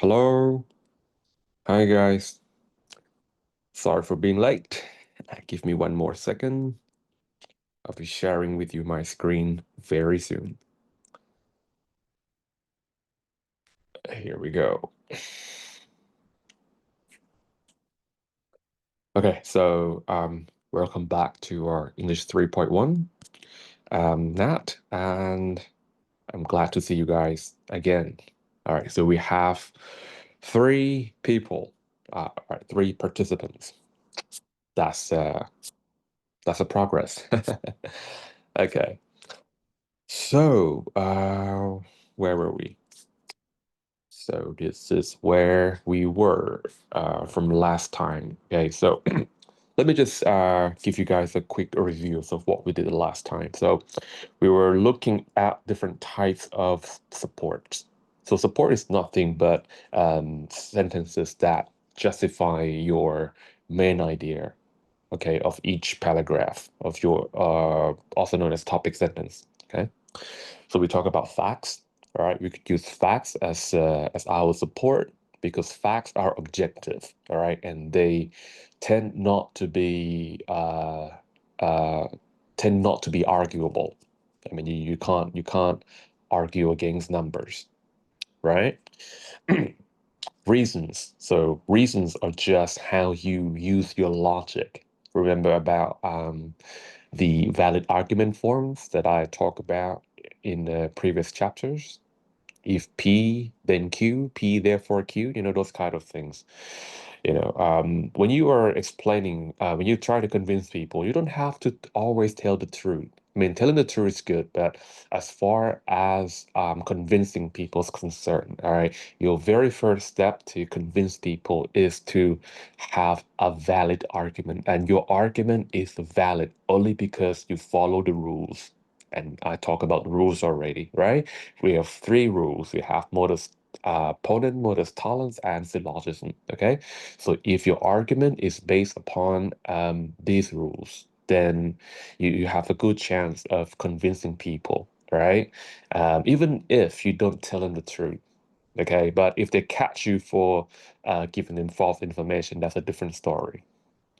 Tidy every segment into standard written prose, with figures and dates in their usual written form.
Hello. Hi, guys. Sorry for being late. Give me one more second. I'll be sharing with you my screen very soon. Here we go. Okay, so welcome back to our English 3.1. Nat, and I'm glad to see you guys again. All right, so we have three people, all right, three participants. That's uh, that's a progress. Okay. So, where were we? So this is where we were from last time. Okay, so let me just give you guys a quick review of what we did the last time. So we were looking at different types of support. So support is nothing but sentences that justify your main idea, okay, of each paragraph of your also known as topic sentence. Okay. So we talk about facts, all right? We could use facts as our support because facts are objective, all right, and they tend not to be uh, tend not to be arguable. I mean, you can't argue against numbers, right? Reasons. So reasons are just how you use your logic. Remember about the valid argument forms that I talked about in the previous chapters? If P, then Q, P, therefore Q, those kind of things. When you are explaining, when you try to convince people, you don't have to always tell the truth. I mean, telling the truth is good, but as far as convincing people is concerned, all right, your very first step to convince people is to have a valid argument. And your argument is valid only because you follow the rules. And I talk about the rules already, right? We have three rules. We have modus ponens, modus tollens, and syllogism. Okay, so if your argument is based upon these rules, then you have a good chance of convincing people, right? Even if you don't tell them the truth. Okay, but if they catch you for giving them false information, that's a different story.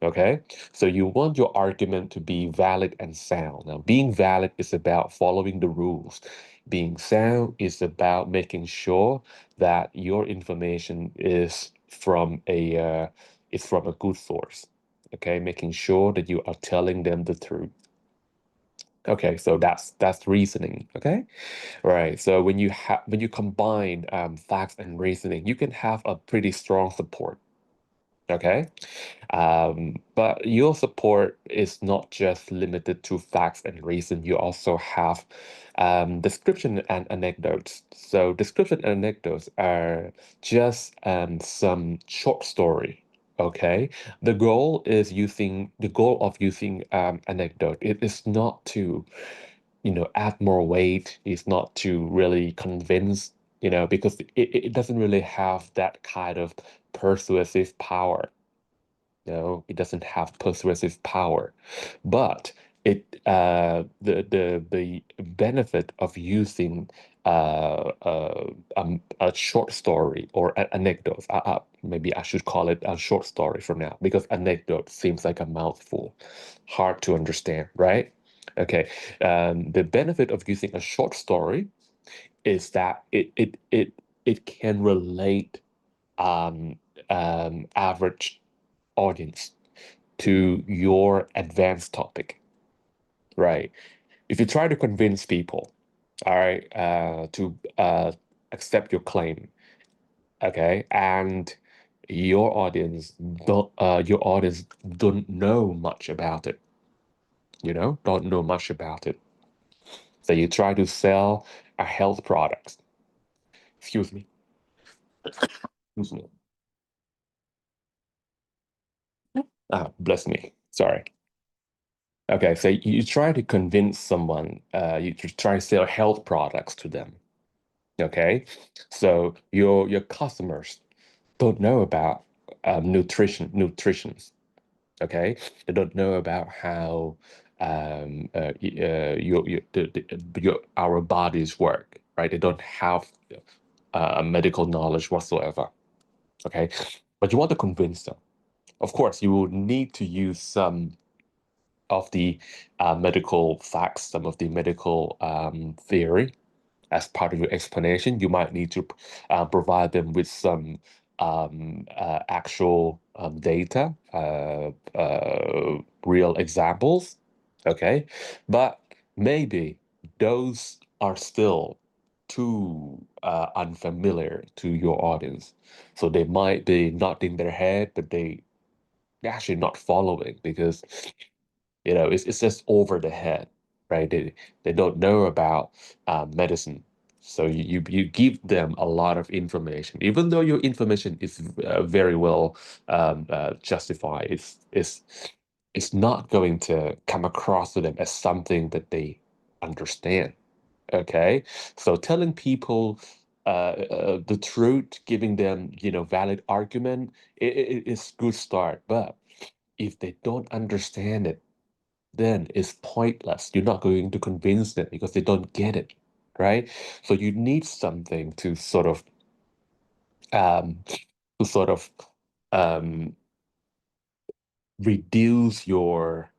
Okay, so you want your argument to be valid and sound. Now, being valid is about following the rules. Being sound is about making sure that your information is from a good source. Okay, making sure that you are telling them the truth. Okay, so that's reasoning. Okay, right. So when you combine facts and reasoning, you can have a pretty strong support. Okay. But your support is not just limited to facts and reason. You also have description and anecdotes. So description and anecdotes are just some short story. Okay. The goal of using anecdote. It is not to, add more weight. It's not to really convince, because it doesn't really have that kind of persuasive power. No, it doesn't have persuasive power, but the benefit of using a short story or an anecdote. Maybe I should call it a short story from now because anecdote seems like a mouthful, hard to understand, right? Okay, the benefit of using a short story is that it can relate um, average audience to your advanced topic, right? If you try to convince people, all right, to accept your claim, okay, and your audience don't know much about it, don't know much about it. So you try to sell a health product. Excuse me. Excuse me. Bless me. Sorry. Okay, so you try to convince someone, you try to sell health products to them. Okay, so your customers don't know about nutrition. Okay, they don't know about how your our bodies work, right? They don't have. medical knowledge whatsoever. Okay, but you want to convince them. Of course, you will need to use some of the medical facts, some of the medical theory as part of your explanation. You might need to provide them with some actual data, real examples. Okay. But maybe those are still too unfamiliar to your audience. So they might be nodding their head, but they're actually not following because it's just over the head, right? They don't know about medicine. So you give them a lot of information, even though your information is very well justified. It's not going to come across to them as something that they understand. Okay, so telling people the truth, giving them valid argument, it is good start. But if they don't understand it, then it's pointless. You're not going to convince them because they don't get it, right? So you need something um, to sort of um, reduce your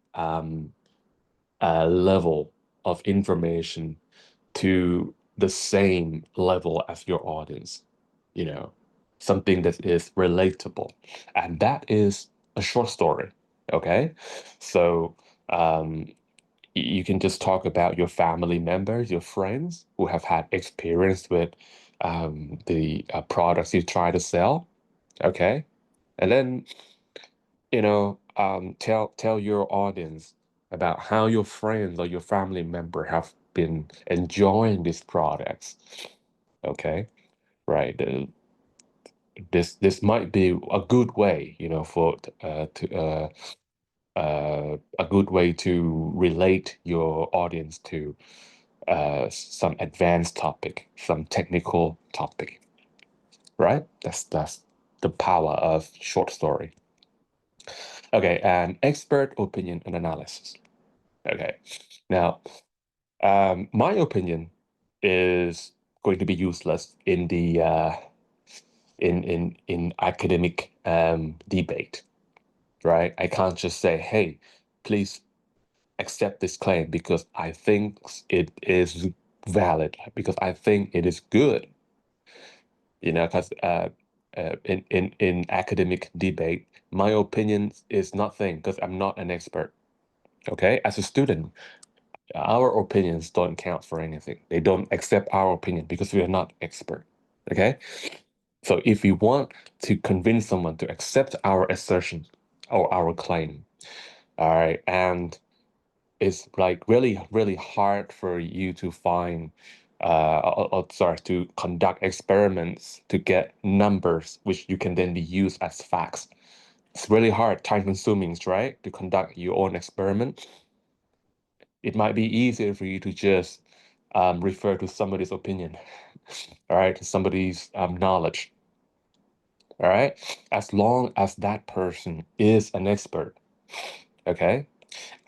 level of information to the same level as your audience, you know, something that is relatable, and that is a short story. Okay, so um, you can just talk about your family members, your friends who have had experience with the products you try to sell. Okay. And then, tell your audience about how your friends or your family member have been enjoying these products. Okay. Right. This might be a good way, for to a good way to relate your audience to some advanced topic, some technical topic, right? That's the power of short story. Okay, and expert opinion and analysis. Okay, now my opinion is going to be useless in the in academic debate, right? I can't just say, hey, please accept this claim because I think it is valid, because I think it is good. Because in academic debate, my opinion is nothing because I'm not an expert. Okay, as a student, our opinions don't count for anything. They don't accept our opinion because we are not expert. Okay, so if we want to convince someone to accept our assertion or our claim, all right, and it's like really, really hard for you to find, sorry, to conduct experiments to get numbers which you can then be used as facts. It's really hard, time consuming, right? To conduct your own experiment. It might be easier for you to just refer to somebody's opinion, all right, to somebody's knowledge, all right, as long as that person is an expert, okay?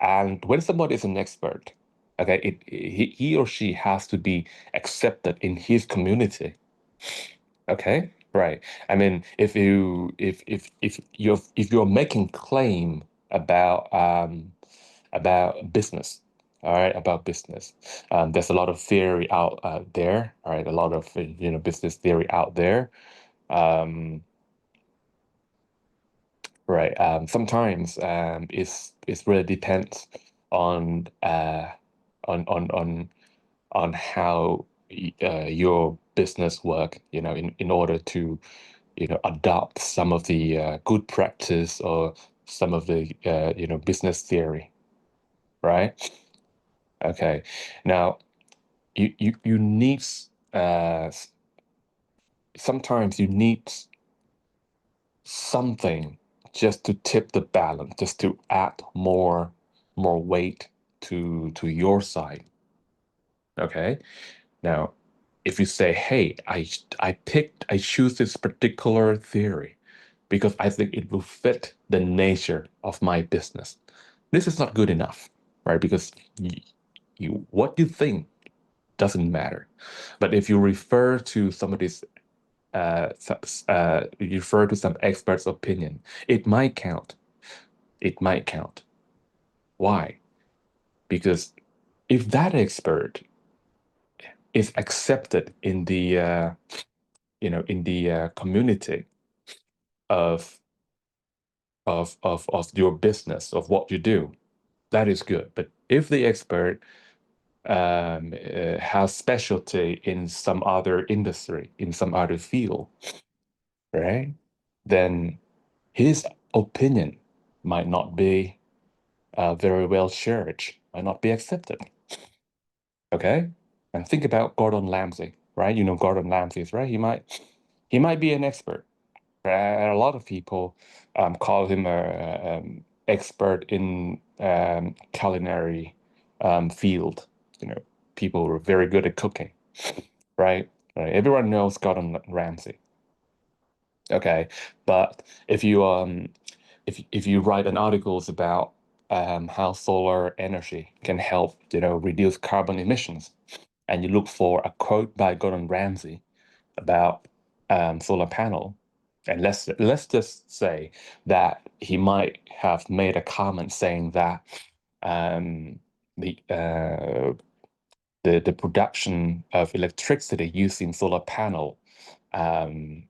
And when somebody is an expert, okay, he or she has to be accepted in his community. Okay, right. I mean, if you're making claim about business, all right, about business, there's a lot of theory out there, all right, a lot of business theory out there. Um, right. Sometimes it's really depends on uh on how your business work, in order to, adopt some of the good practice or some of the, business theory, right? Okay. Now, you need, uh, s- sometimes you need something just to tip the balance, just to add more weight to your side. Okay. Now, if you say, "Hey, I choose this particular theory because I think it will fit the nature of my business," this is not good enough, right? Because what you think doesn't matter. But if you refer to somebody's you refer to some expert's opinion, it might count. It might count. Why? Because if that expert is accepted in the in the community of of your business, of what you do, that is good. But if the expert has specialty in some other industry, in some other field, right? Then his opinion might not be very well shared, might not be accepted. Okay? And think about Gordon Ramsay, right? You know Gordon Ramsay, right? He might be an expert. A lot of people call him a expert in culinary field. You know, people who are very good at cooking, right? Right. Everyone knows Gordon Ramsay. Okay, but if you write an articles about how solar energy can help, reduce carbon emissions, and you look for a quote by Gordon Ramsay about solar panel, and let's just say that he might have made a comment saying that um, the uh, the production of electricity using solar panel um,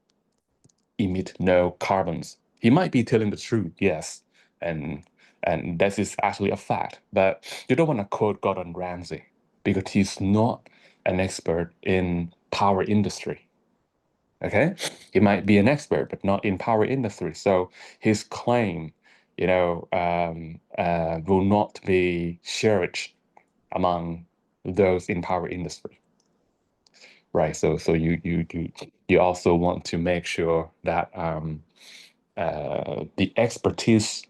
emit no carbons. He might be telling the truth, yes, and that is actually a fact. But you don't want to quote Gordon Ramsay because he's not an expert in power industry. Okay, he might be an expert, but not in power industry. So his claim, will not be shared among those in power industry. Right. So you also want to make sure that the expertise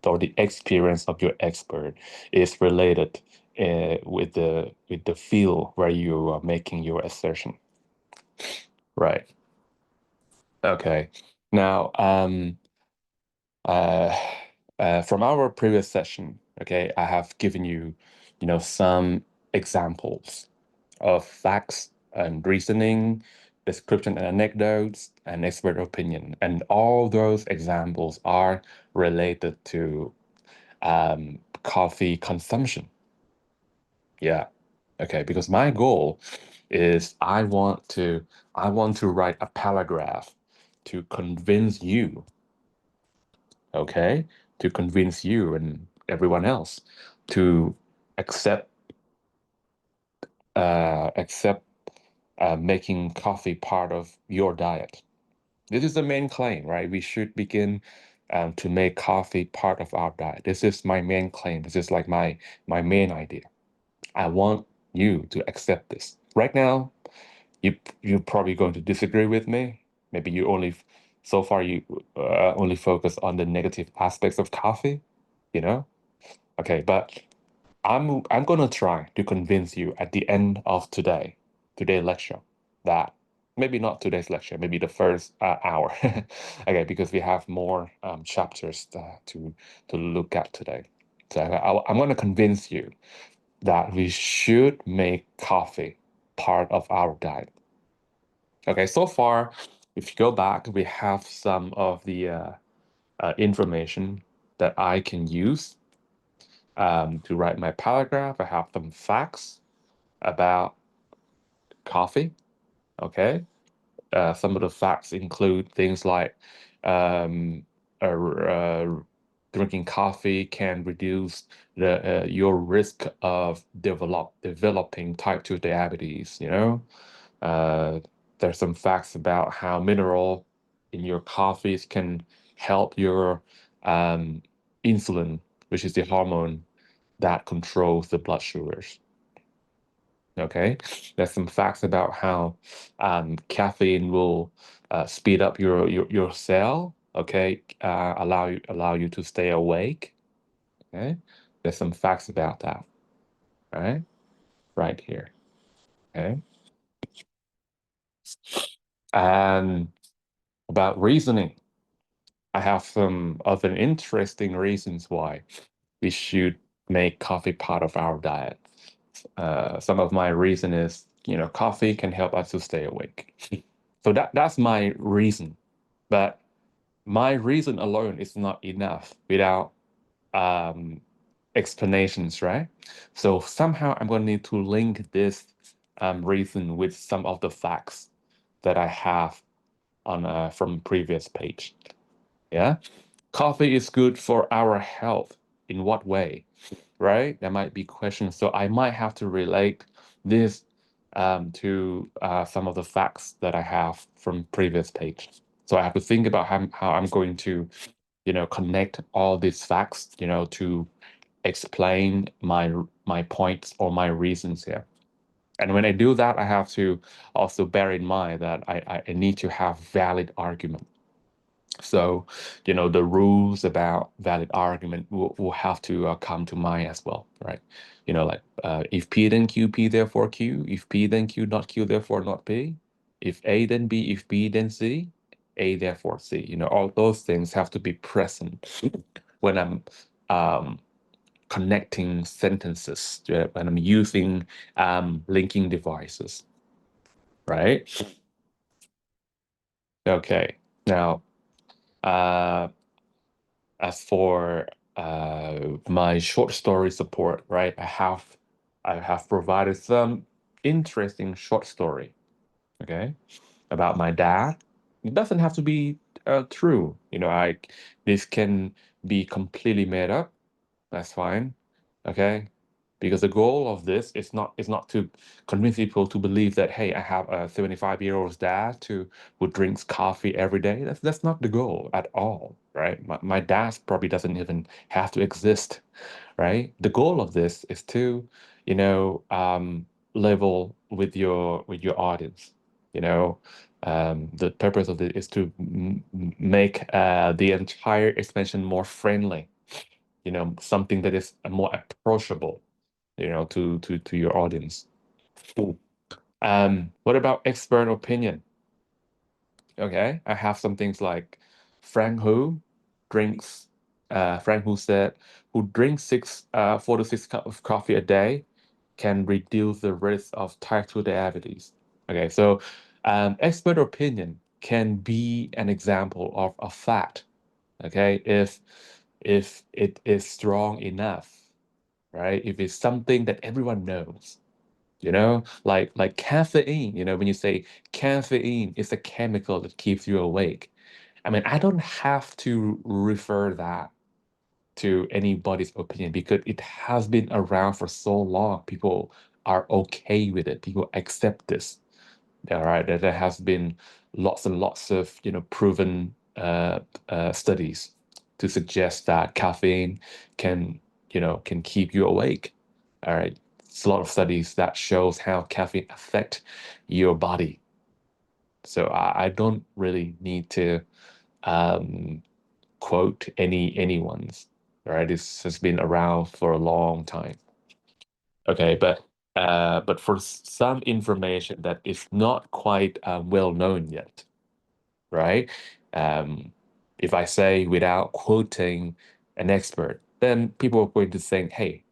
or the experience of your expert is related with the field where you are making your assertion. Right. Okay. Now, uh, from our previous session, okay, I have given you, some examples of facts and reasoning, description and anecdotes, and expert opinion. And all those examples are related to coffee consumption. Yeah. Okay, because my goal is I want to write a paragraph to convince you, okay, to convince you and everyone else to accept accept making coffee part of your diet. This is the main claim, right? We should begin to make coffee part of our diet. This is my main claim. This is like my main idea. I want you to accept this. Right now, you're probably going to disagree with me. Maybe you only so far you only focus on the negative aspects of coffee, you know? Okay, but I'm gonna try to convince you at the end of today's lecture, that maybe not today's lecture, maybe the first hour, okay, because we have more chapters to look at today. So I'm gonna convince you that we should make coffee part of our diet. Okay, so far, if you go back, we have some of the information that I can use to write my paragraph. I have some facts about coffee. Okay. Some of the facts include things like um, uh, uh, drinking coffee can reduce your risk of developing type 2 diabetes, Uh, there's some facts about how mineral in your coffees can help your insulin, which is the hormone that controls the blood sugars. Okay, there's some facts about how caffeine will speed up your cell. Okay, allow you to stay awake. Okay, there's some facts about that. Right, right here. Okay, and about reasoning, I have some other interesting reasons why we should make coffee part of our diet. some of my reason is, coffee can help us to stay awake. So that's my reason. But my reason alone is not enough without um, explanations, right? So somehow I'm going to need to link this reason with some of the facts that I have on from previous page. Yeah, coffee is good for our health. In what way? Right? There might be questions. So I might have to relate this to some of the facts that I have from previous page. So I have to think about how I'm going to, connect all these facts, to explain my points or my reasons here. And when I do that, I have to also bear in mind that I need to have valid argument. So, the rules about valid argument will have to come to mind as well, right? Like if P then Q, P therefore Q, if P then Q, not Q, therefore not P, if A then B, if B then C, A therefore C. All those things have to be present when I'm um, connecting sentences, when I'm using linking devices, right? Okay. Now, uh, as for my short story support, right? I have provided some interesting short story, okay, about my dad. It doesn't have to be true, I this can be completely made up. That's fine, okay, because the goal of this is not to convince people to believe that, hey, I have a 75-year-old dad who drinks coffee every day. That's not the goal at all, right? My dad probably doesn't even have to exist, right? The goal of this is to, level with your audience. The purpose of it is to make the entire expansion more friendly, something that is more approachable, to your audience. Cool. What about expert opinion? Okay, I have some things like Frank Hu drinks. Frank Hu said, who drinks 4 to 6 cups of coffee a day can reduce the risk of type 2 diabetes. Okay, so expert opinion can be an example of a fact. Okay, if it is strong enough, right? If it's something that everyone knows, like caffeine, when you say caffeine is a chemical that keeps you awake. I mean, I don't have to refer that to anybody's opinion because it has been around for so long. People are okay with it. People accept this. All right, there has been lots and lots of proven studies to suggest that caffeine can keep you awake. All right, it's a lot of studies that shows how caffeine affect your body. So I don't really need to um, quote anyone's. All right, this has been around for a long time. Okay, but for some information that is not quite well known yet, right? Um, if I say without quoting an expert, then people are going to think, "Hey,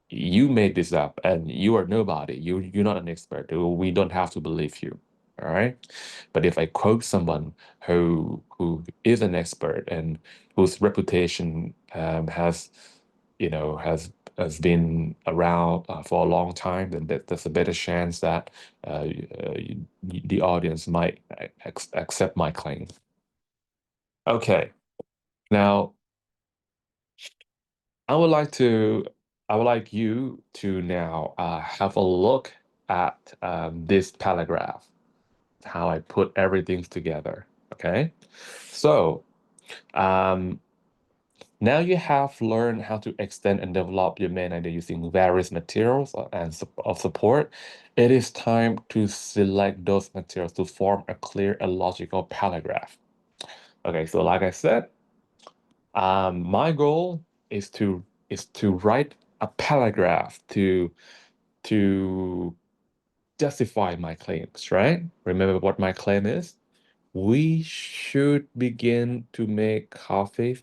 you made this up, and you are nobody. You're not an expert. We don't have to believe you." All right. But if I quote someone who is an expert and whose reputation has been around for a long time, then there's a better chance that the audience might accept my claim. Okay. Now, I would like to, I would like you to now have a look at this paragraph, how I put everything together. Okay. So, um, now you have learned how to extend and develop your main idea using various materials of support. It is time to select those materials to form a clear and logical paragraph. Okay, so like I said, my goal is to write a paragraph to justify my claims, right? Remember what my claim is? We should begin to make coffee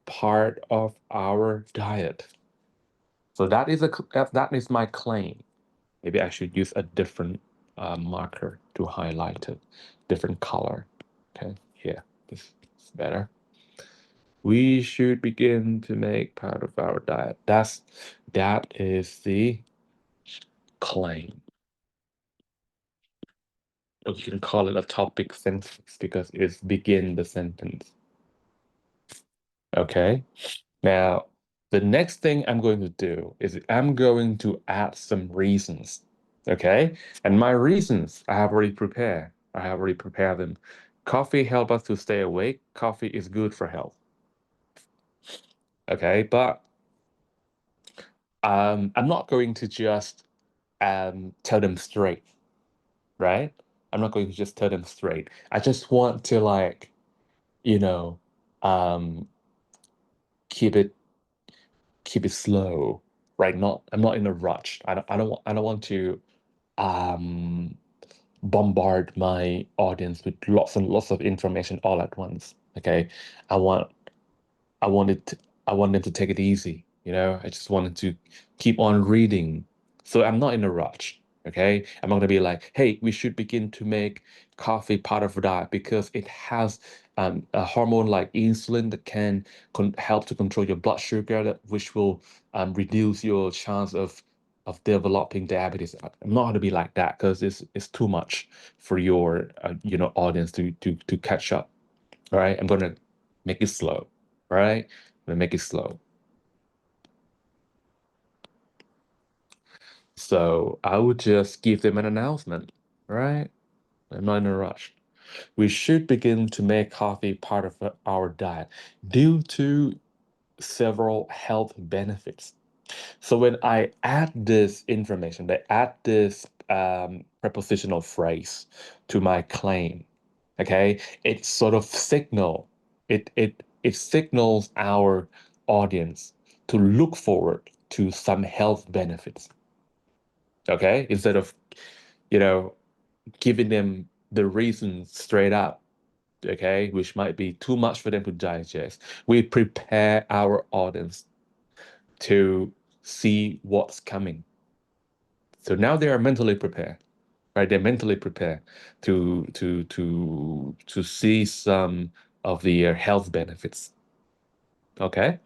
part of our diet. So that is my claim. Maybe I should use a different marker to highlight it, different color. Okay, here, this is better. We should begin to make part of our diet. That is the claim. Or you can call it a topic sentence because it's begin the sentence. Okay. Now, the next thing I'm going to do is I'm going to add some reasons. Okay. And my reasons I have already prepared. I have already prepared them. Coffee helps us to stay awake. Coffee is good for health. Okay. But I'm not going to just tell them straight, right? I'm not going to just tell them straight. I just want to like, you know, um, keep it keep it slow, right? I'm not in a rush. I don't want to um bombard my audience with lots and lots of information all at once. Okay. I want I wanted to, I want them to take it easy, you know. I just wanted to keep on reading. So I'm not in a rush. Okay. I'm not gonna be like, hey, we should begin to make coffee part of our diet because it has a hormone like insulin that can help to control your blood sugar, which will reduce your chance of developing diabetes. I'm not gonna be like that because it's too much for your audience to catch up. All right. I'm gonna make it slow. All right. I'm gonna make it slow. So I would just give them an announcement. All right. I'm not in a rush. We should begin to make coffee part of our diet due to several health benefits. So when I add this information, I add this prepositional phrase to my claim, okay, it sort of it signals our audience to look forward to some health benefits, okay, instead of you know giving them the reason straight up, okay, which might be too much for them to digest. We prepare our audience to see what's coming. So now they are mentally prepared, right? They're mentally prepared to see some of the health benefits. Okay.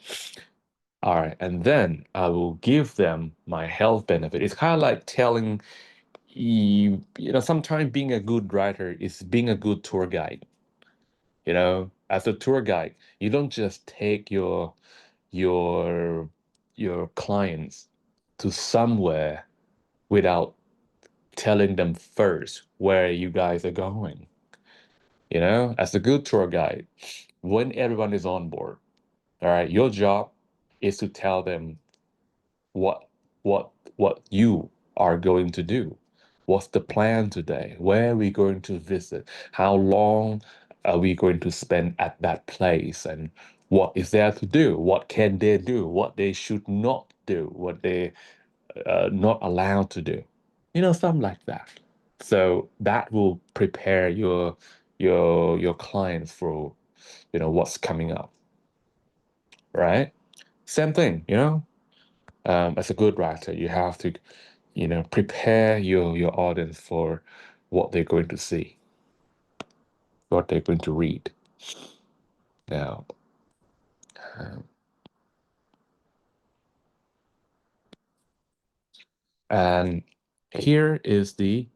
All right. And then I will give them my health benefit. It's kind of like telling sometimes being a good writer is being a good tour guide. As a tour guide, you don't just take your your clients to somewhere without telling them first where you guys are going. As a good tour guide, when everyone is on board, all right, your job is to tell them what what you are going to do. What's the plan today? Where are we going to visit? How long are we going to spend at that place? And what is there to do? What can they do? What they should not do? What they not allowed to do? Something like that. So that will prepare your clients for what's coming up, right? Same thing, as a good writer, you have to prepare your audience for what they're going to see, what they're going to read. Now, um, and here is the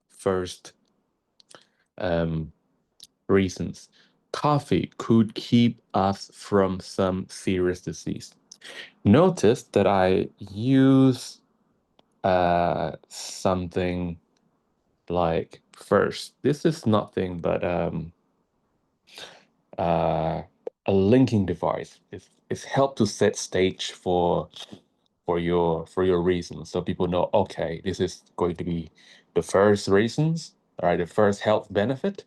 first um, reasons. Coffee could keep us from some serious disease. Notice that I use something like first. This is nothing but uh, a linking device. It's helped to set stage for your reasons, so people know. Okay, this is going to be the first reasons. All right, the first health benefit.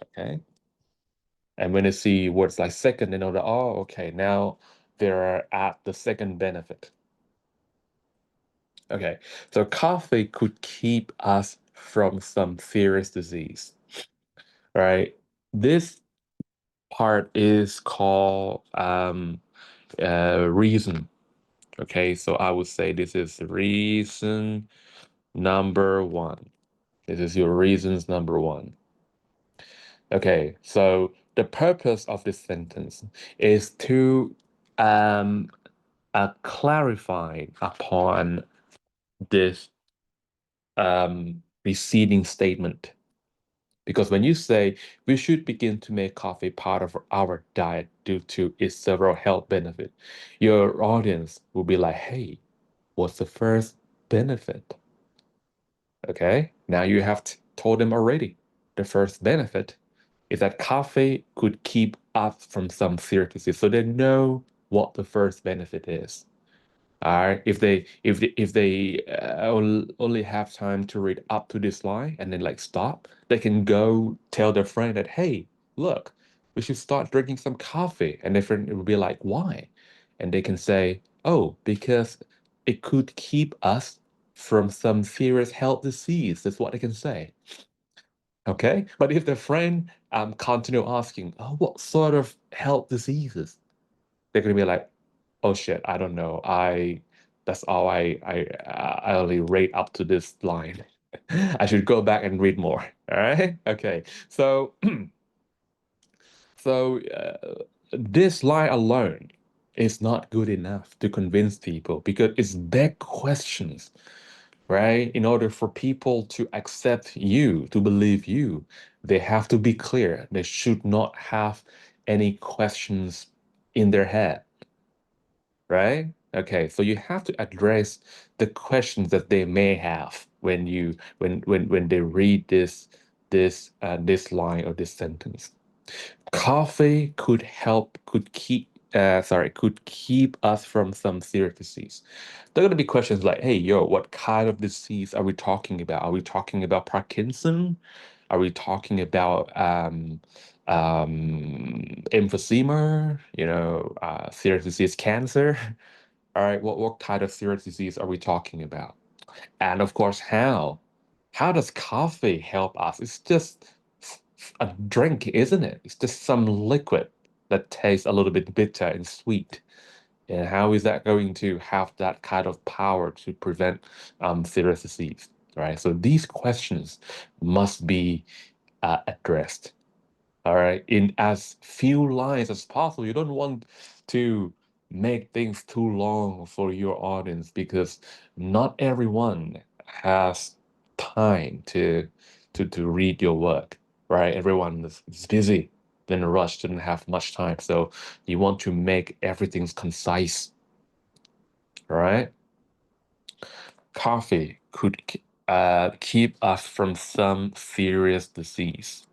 Okay, and when they see words like second, they know that okay, now they're at the second benefit. Okay, so coffee could keep us from some serious disease. Right, this part is called reason. Okay, so I would say this is reason number one. This is your reasons number one. Okay, so the purpose of this sentence is to um, clarify upon this preceding statement. Because when you say we should begin to make coffee part of our diet due to its several health benefits, your audience will be like, hey, what's the first benefit? Okay, now you have told them already. The first benefit is that coffee could keep us from some serious disease, so they know what the first benefit is. All right. If they only have time to read up to this line and then like stop, they can go tell their friend that, hey, look, we should start drinking some coffee. And their friend will be like, why? And they can say, oh, because it could keep us from some serious health disease. That's what they can say. Okay. But if the friend continue asking, oh, what sort of health diseases? They're gonna be like, oh shit, I don't know. That's all I only rate up to this line. I should go back and read more. All right. Okay. So this line alone is not good enough to convince people because it's big questions, right? In order for people to accept you, to believe you, they have to be clear. They should not have any questions in their head, right? Okay, so you have to address the questions that they may have when when they read this line or this sentence. Coffee could keep us from some serious disease. There are going to be questions like, hey, yo, what kind of disease are we talking about? Are we talking about Parkinson? Are we talking about emphysema? Serious disease, cancer? All right, what kind of serious disease are we talking about? And of course, how? How does coffee help us? It's just a drink, isn't it? It's just some liquid that tastes a little bit bitter and sweet. And how is that going to have that kind of power to prevent serious disease, right? So these questions must be addressed. All right, in as few lines as possible. You don't want to make things too long for your audience because not everyone has time to read your work, right? Everyone is busy, in a rush, didn't have much time. So you want to make everything concise, right? Coffee could keep us from some serious disease.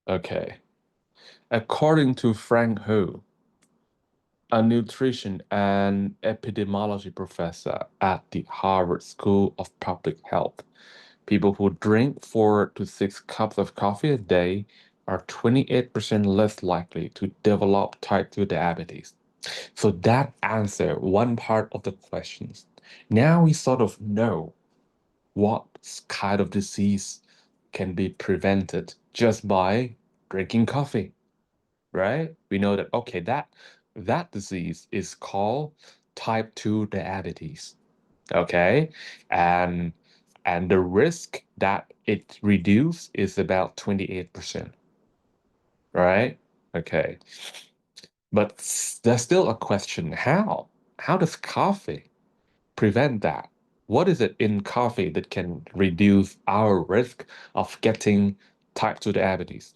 Okay. According to Frank Ho, a nutrition and epidemiology professor at the Harvard School of Public Health. People who drink 4 to 6 cups of coffee a day are 28% less likely to develop type 2 diabetes. So that answer one part of the questions. Now we sort of know what kind of disease can be prevented just by drinking coffee, right? We know that okay, that disease is called type 2 diabetes. Okay. And and the risk that it reduces is about 28%, right? Okay. But there's still a question. How? How does coffee prevent that? What is it in coffee that can reduce our risk of getting type 2 diabetes?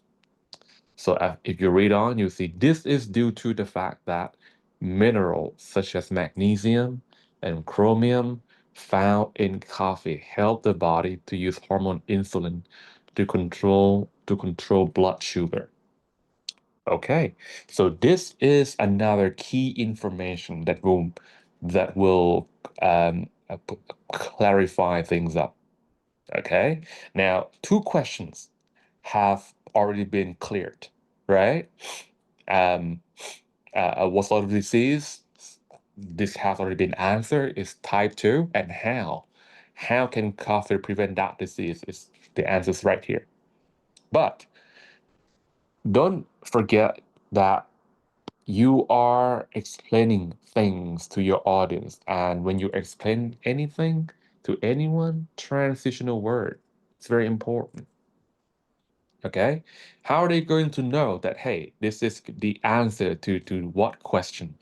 So if you read on, you see this is due to the fact that minerals such as magnesium and chromium found in coffee help the body to use hormone insulin to control blood sugar. Okay, so this is another key information that will clarify things up. Okay, now two questions have already been cleared, right? Um, what sort of disease? This has already been answered. It's type 2. And how? How can coffee prevent that disease? Is the answer's right here. But don't forget that you are explaining things to your audience. And when you explain anything to anyone, transitional word. It's very important. Okay. How are they going to know that, hey, this is the answer to what question?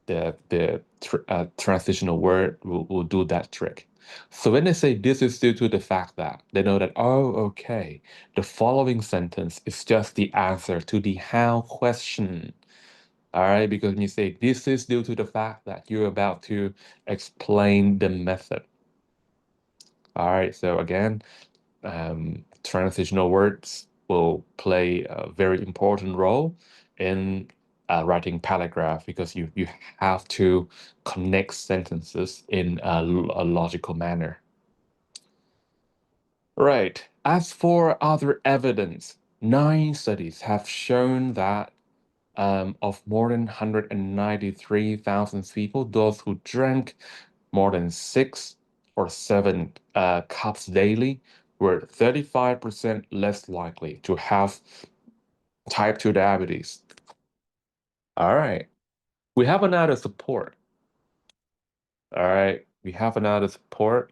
The transitional word will do that trick. So when they say this is due to the fact that, they know that, oh, okay, the following sentence is just the answer to the how question. All right, because when you say this is due to the fact that you're about to explain the method. All right, so again, transitional words will play a very important role in writing paragraph because you have to connect sentences in a logical manner. Right. As for other evidence, 9 studies have shown that of more than 193,000 people, those who drank more than 6 or 7 cups daily were 35% less likely to have type 2 diabetes. All right. We have another support. All right. We have another support.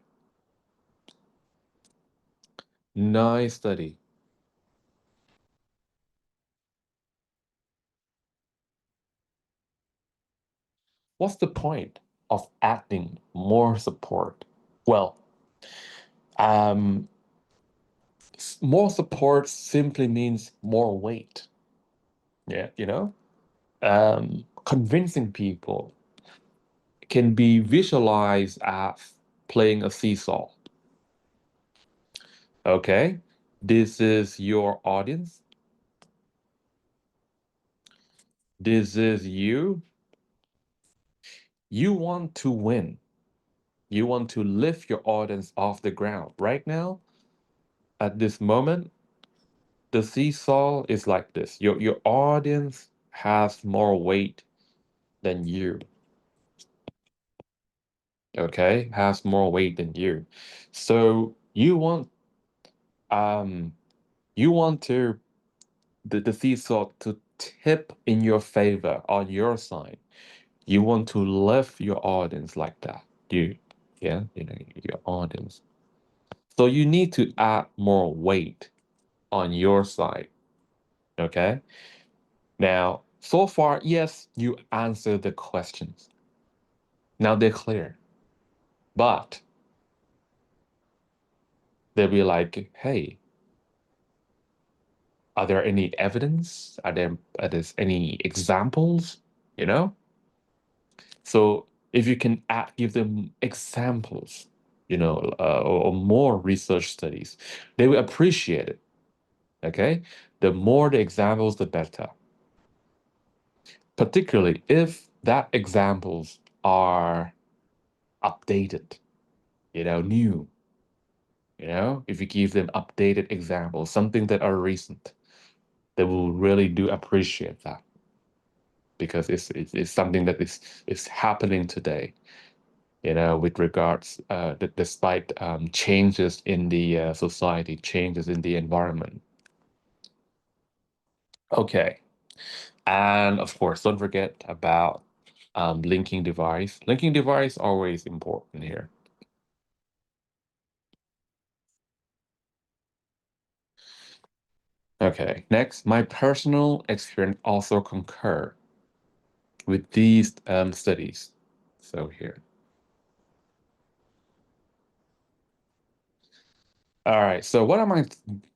Nice study. What's the point of adding more support? Well, um, more support simply means more weight. Yeah, convincing people can be visualized as playing a seesaw. Okay, this is your audience. This is you. You want to win. You want to lift your audience off the ground. Right now, at this moment, the seesaw is like this. Your audience has more weight than you. Okay, has more weight than you. So um you want the seesaw to tip in your favor on your side. You want to lift your audience like that. Yeah, your audience. So you need to add more weight on your side. Okay. Now, so far, yes, you answered the questions. Now they're clear. But they'll be like, hey, are there any evidence? Are there any examples? You know? So if you can give them examples, or more research studies, they will appreciate it. Okay? The more the examples, the better. Particularly if that examples are updated, new, if you give them updated examples, something that are recent, they will really do appreciate that because it's something that is happening today. With regards, despite changes in the society, changes in the environment. Okay. And of course, don't forget about linking device. Linking device always important here. Okay. Next, my personal experience also concur with these studies. So here. All right. So what am I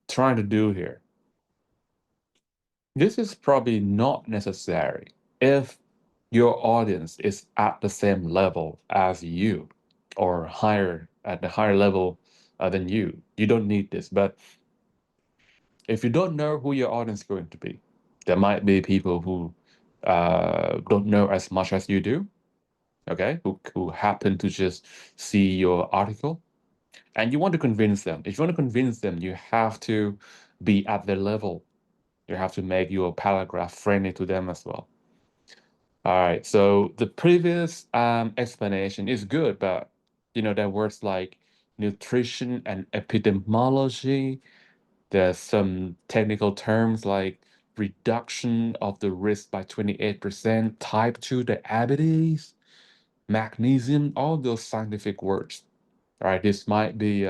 trying to do here? This is probably not necessary if your audience is at the same level as you or higher at the higher level than you. You don't need this. But if you don't know who your audience is going to be, there might be people who don't know as much as you do, okay, who happen to just see your article and you want to convince them. If you want to convince them, you have to be at their level. You have to make your paragraph friendly to them as well. All right. So the previous explanation is good, but there are words like nutrition and epidemiology. There's some technical terms like reduction of the risk by 28%, type 2 diabetes, magnesium, all those scientific words. All right, this might be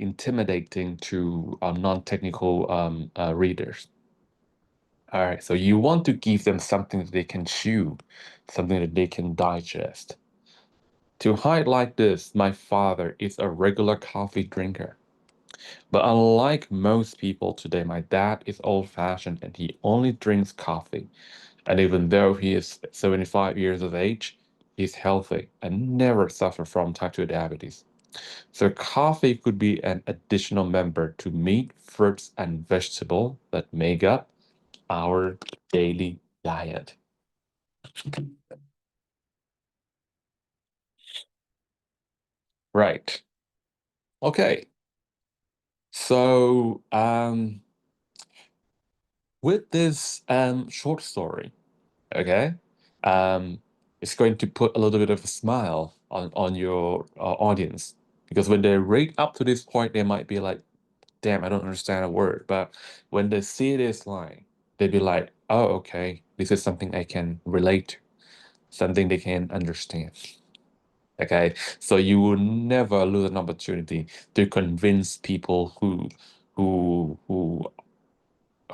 intimidating to non-technical readers. All right, so you want to give them something that they can chew, something that they can digest. To highlight this, my father is a regular coffee drinker. But unlike most people today, my dad is old-fashioned and he only drinks coffee. And even though he is 75 years of age, he's healthy and never suffer from type 2 diabetes. So coffee could be an additional member to meat, fruits, and vegetable that make up our daily diet. Right. Okay. So, with this short story, okay, um, it's going to put a little bit of a smile on your audience because when they read up to this point, they might be like, "Damn, I don't understand a word." But when they see this line, they'd be like, "Oh, okay, this is something I can relate to, something they can understand." Okay, so you will never lose an opportunity to convince people who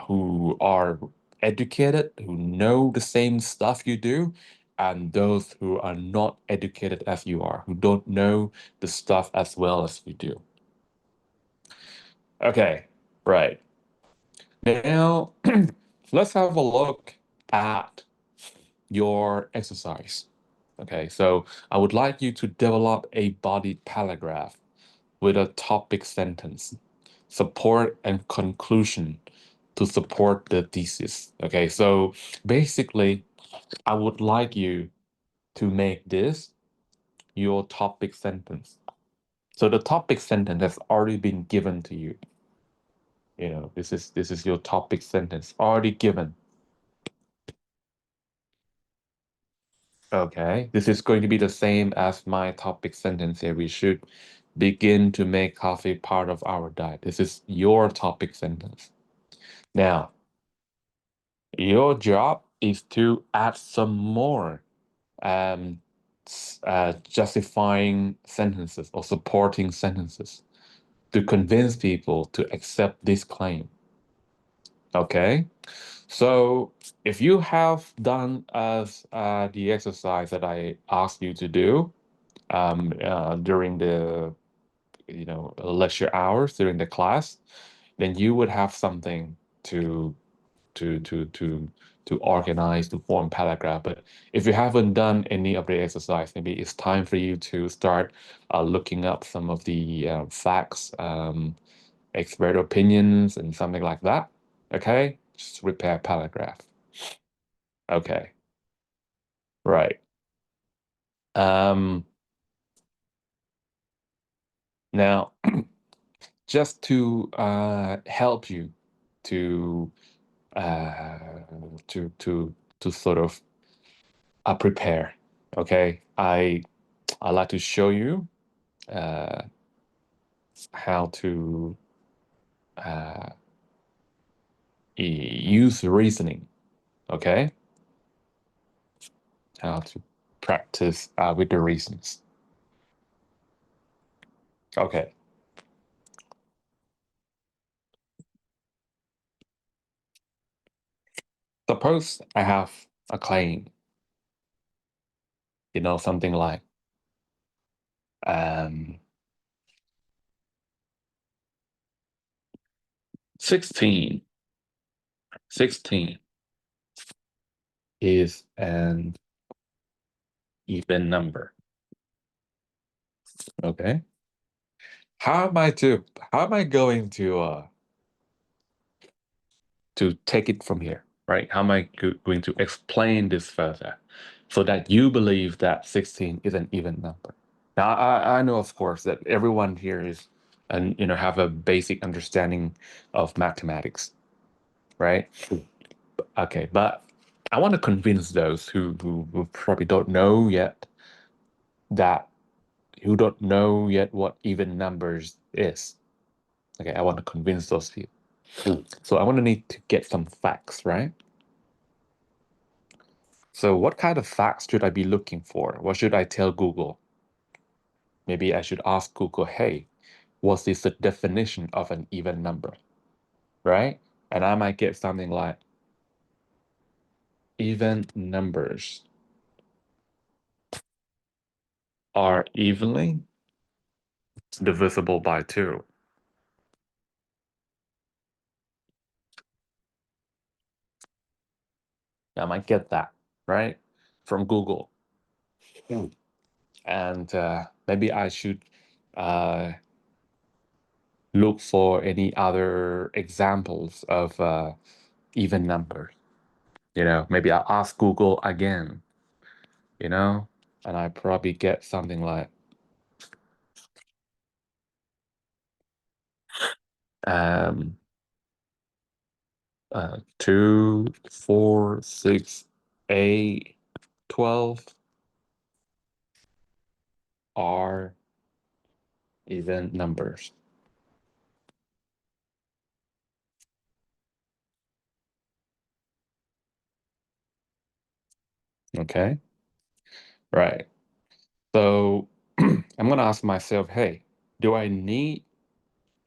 who are educated, who know the same stuff you do, and those who are not educated as you are, who don't know the stuff as well as you do. Okay, right. Now, let's have a look at your exercise. Okay, so I would like you to develop a body paragraph with a topic sentence, support and conclusion to support the thesis. Okay, so basically, I would like you to make this your topic sentence. So the topic sentence has already been given to you. This is your topic sentence already given. Okay, this is going to be the same as my topic sentence here. We should begin to make coffee part of our diet. This is your topic sentence. Now, your job is to add some more um, justifying sentences or supporting sentences to convince people to accept this claim. Okay, so if you have done as the exercise that I asked you to do during the lecture hours during the class, then you would have something to to to to to organize to form paragraph. But if you haven't done any of the exercise, maybe it's time for you to start looking up some of the facts, expert opinions, and something like that. Okay, just repair paragraph. Okay, right. Um, Now, just to help you to uh, to sort of prepare. Okay, I like to show you uh, how to uh, use reasoning. Okay, how to practice with the reasons. Okay, suppose I have a claim. Something like um, 16. 16 is an even number. Okay. How am I going to take it from here, right? How am I going to explain this further so that you believe that 16 is an even number? Now, I know, of course, that everyone here is and have a basic understanding of mathematics, right? Okay, but I want to convince those who probably don't know yet that who don't know yet what even numbers is. Okay, I want to convince those people. So I want to need to get some facts, right? So what kind of facts should I be looking for? What should I tell Google? Maybe I should ask Google, hey, what is the definition of an even number, right? And I might get something like even numbers are evenly divisible by 2. I might get that, right? From Google. Mm. And maybe I should uh, look for any other examples of even numbers. Maybe I'll ask Google again, and I probably get something like um, 2, 4, 6, 8, 12 are even numbers. Okay, right. So I'm gonna ask myself, hey, do I need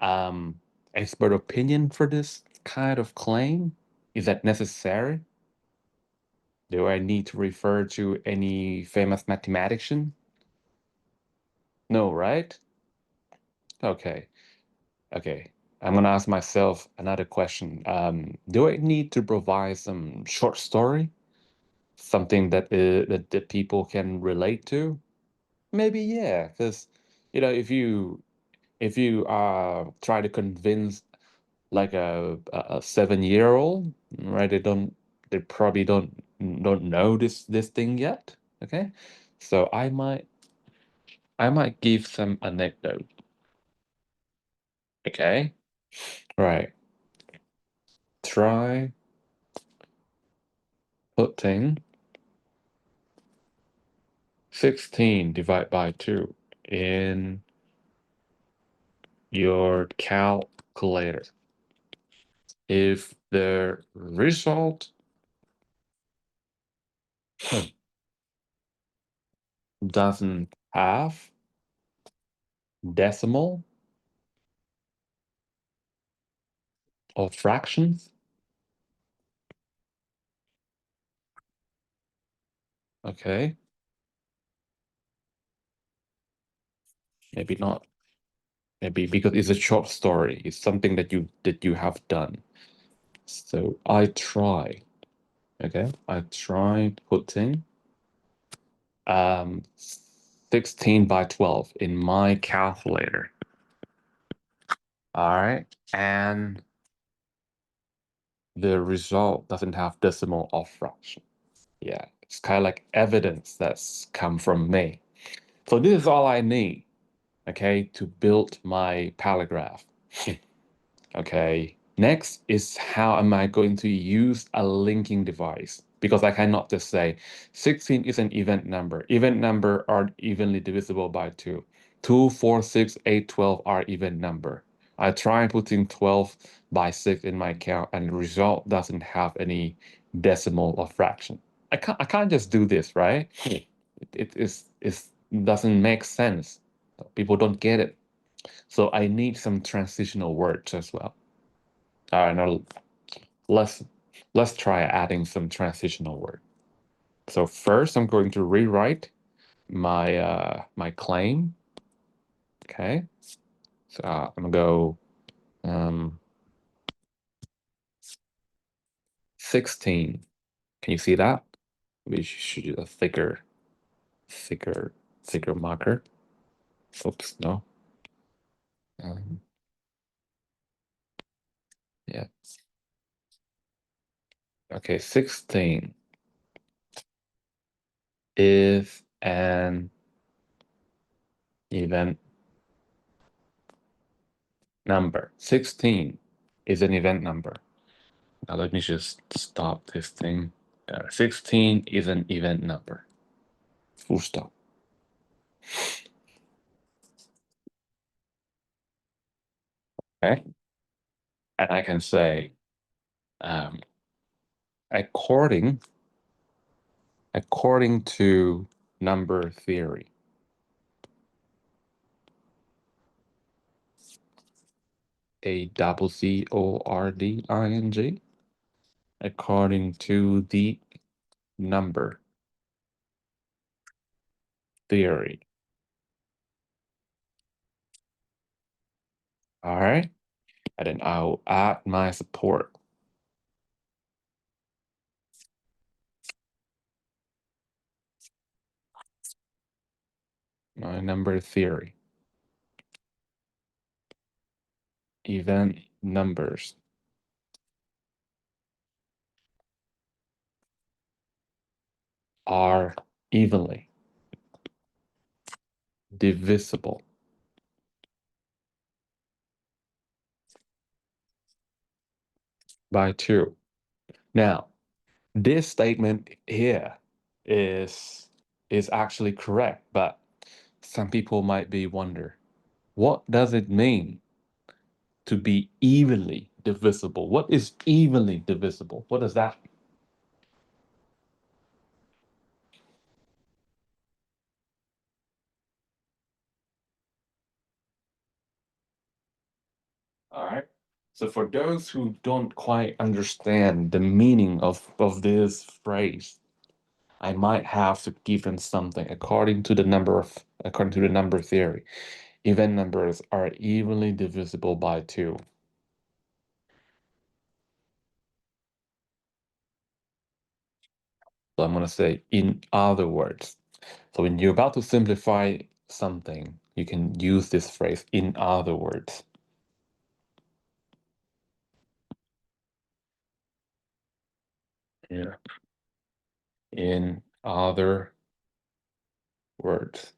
um expert opinion for this kind of claim? Is that necessary? Do I need to refer to any famous mathematician? No, right? Okay. Okay. I'm gonna ask myself another question. Do I need to provide some short story? Something that people can relate to? Maybe yeah, because if you try to convince like a 7-year-old, right? They probably don't know this thing yet. Okay, so I might give some anecdote. Okay, right. Try putting 16 divided by 2 in your calculator. If the result doesn't have decimal or fractions, okay, maybe not. Maybe because it's a short story. It's something that you have done. So I try. Okay, I tried putting 16 by 12 in my calculator. All right, and the result doesn't have decimal or fraction. Yeah, it's kind of like evidence that's come from me. So this is all I need, okay, to build my paragraph. Okay. Next is how am I going to use a linking device? Because I cannot just say 16 is an event number. Event number are evenly divisible by 2. 2, 4, 6, 8, 12 are even number. I try putting 12 by 6 in my count and the result doesn't have any decimal or fraction. I can't just do this, right? It doesn't make sense. People don't get it. So I need some transitional words as well. All right, now let's let's try adding some transitional word. So first, I'm going to rewrite my claim. Okay, so I'm gonna go 16. Can you see that? We should use a thicker, thicker marker. Oops, no. Um, yeah. Okay, 16 is an event number. 16 is an event number. Now let me just stop this thing. 16 is an event number. Full stop. Okay. And I can say, um, according according to number theory, ACCORDING, according to the number theory. All right. And then I'll add my support. My number theory. Event numbers are evenly divisible by 2. Now, this statement here is is actually correct, but some people might be wonder, what does it mean to be evenly divisible? What is evenly divisible? What does that mean? All right. So for those who don't quite understand the meaning of this phrase, I might have to give them something according to the number theory. Even numbers are evenly divisible by 2. So I'm going to say in other words. So when you're about to simplify something, you can use this phrase in other words. Yeah. In other words.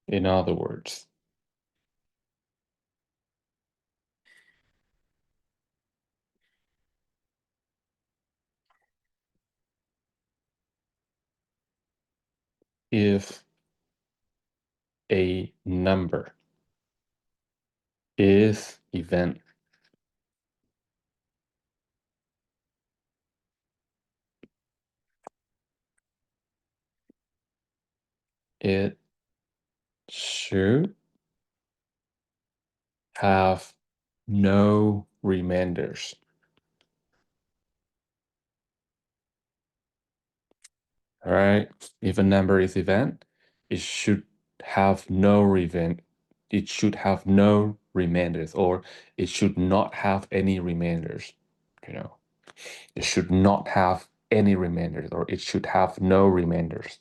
In other words. If a number is event, it should have no remainders. All right. If a number is event, it should have no event. It should have no remainders, or it should not have any remainders. You know, it should not have any remainders, or it should have no remainders.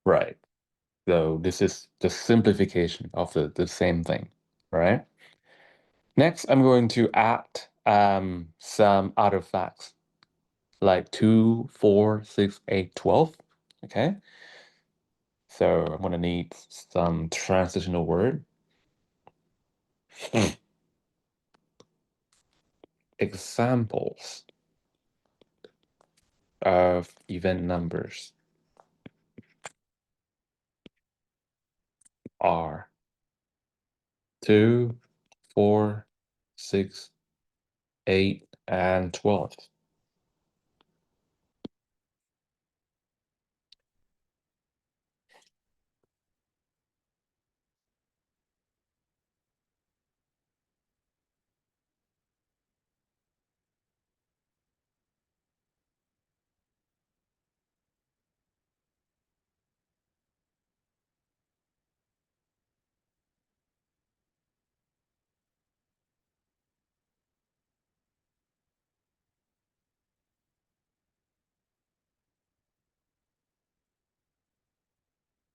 Right. So this is the simplification of the same thing, right? Next, I'm going to add some other facts like 2, 4, 6, 8, 12. Okay. So I'm going to need some transitional word. Examples of event numbers are 2, 4, 6, 8, and 12.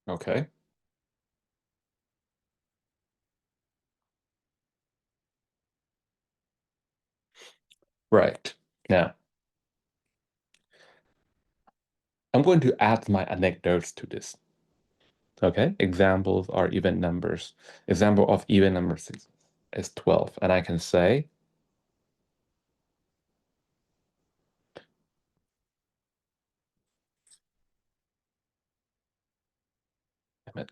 Okay. Right. Now, I'm going to add my anecdotes to this. Okay, examples are even numbers. Example of even number six is 12. And I can say, damn it,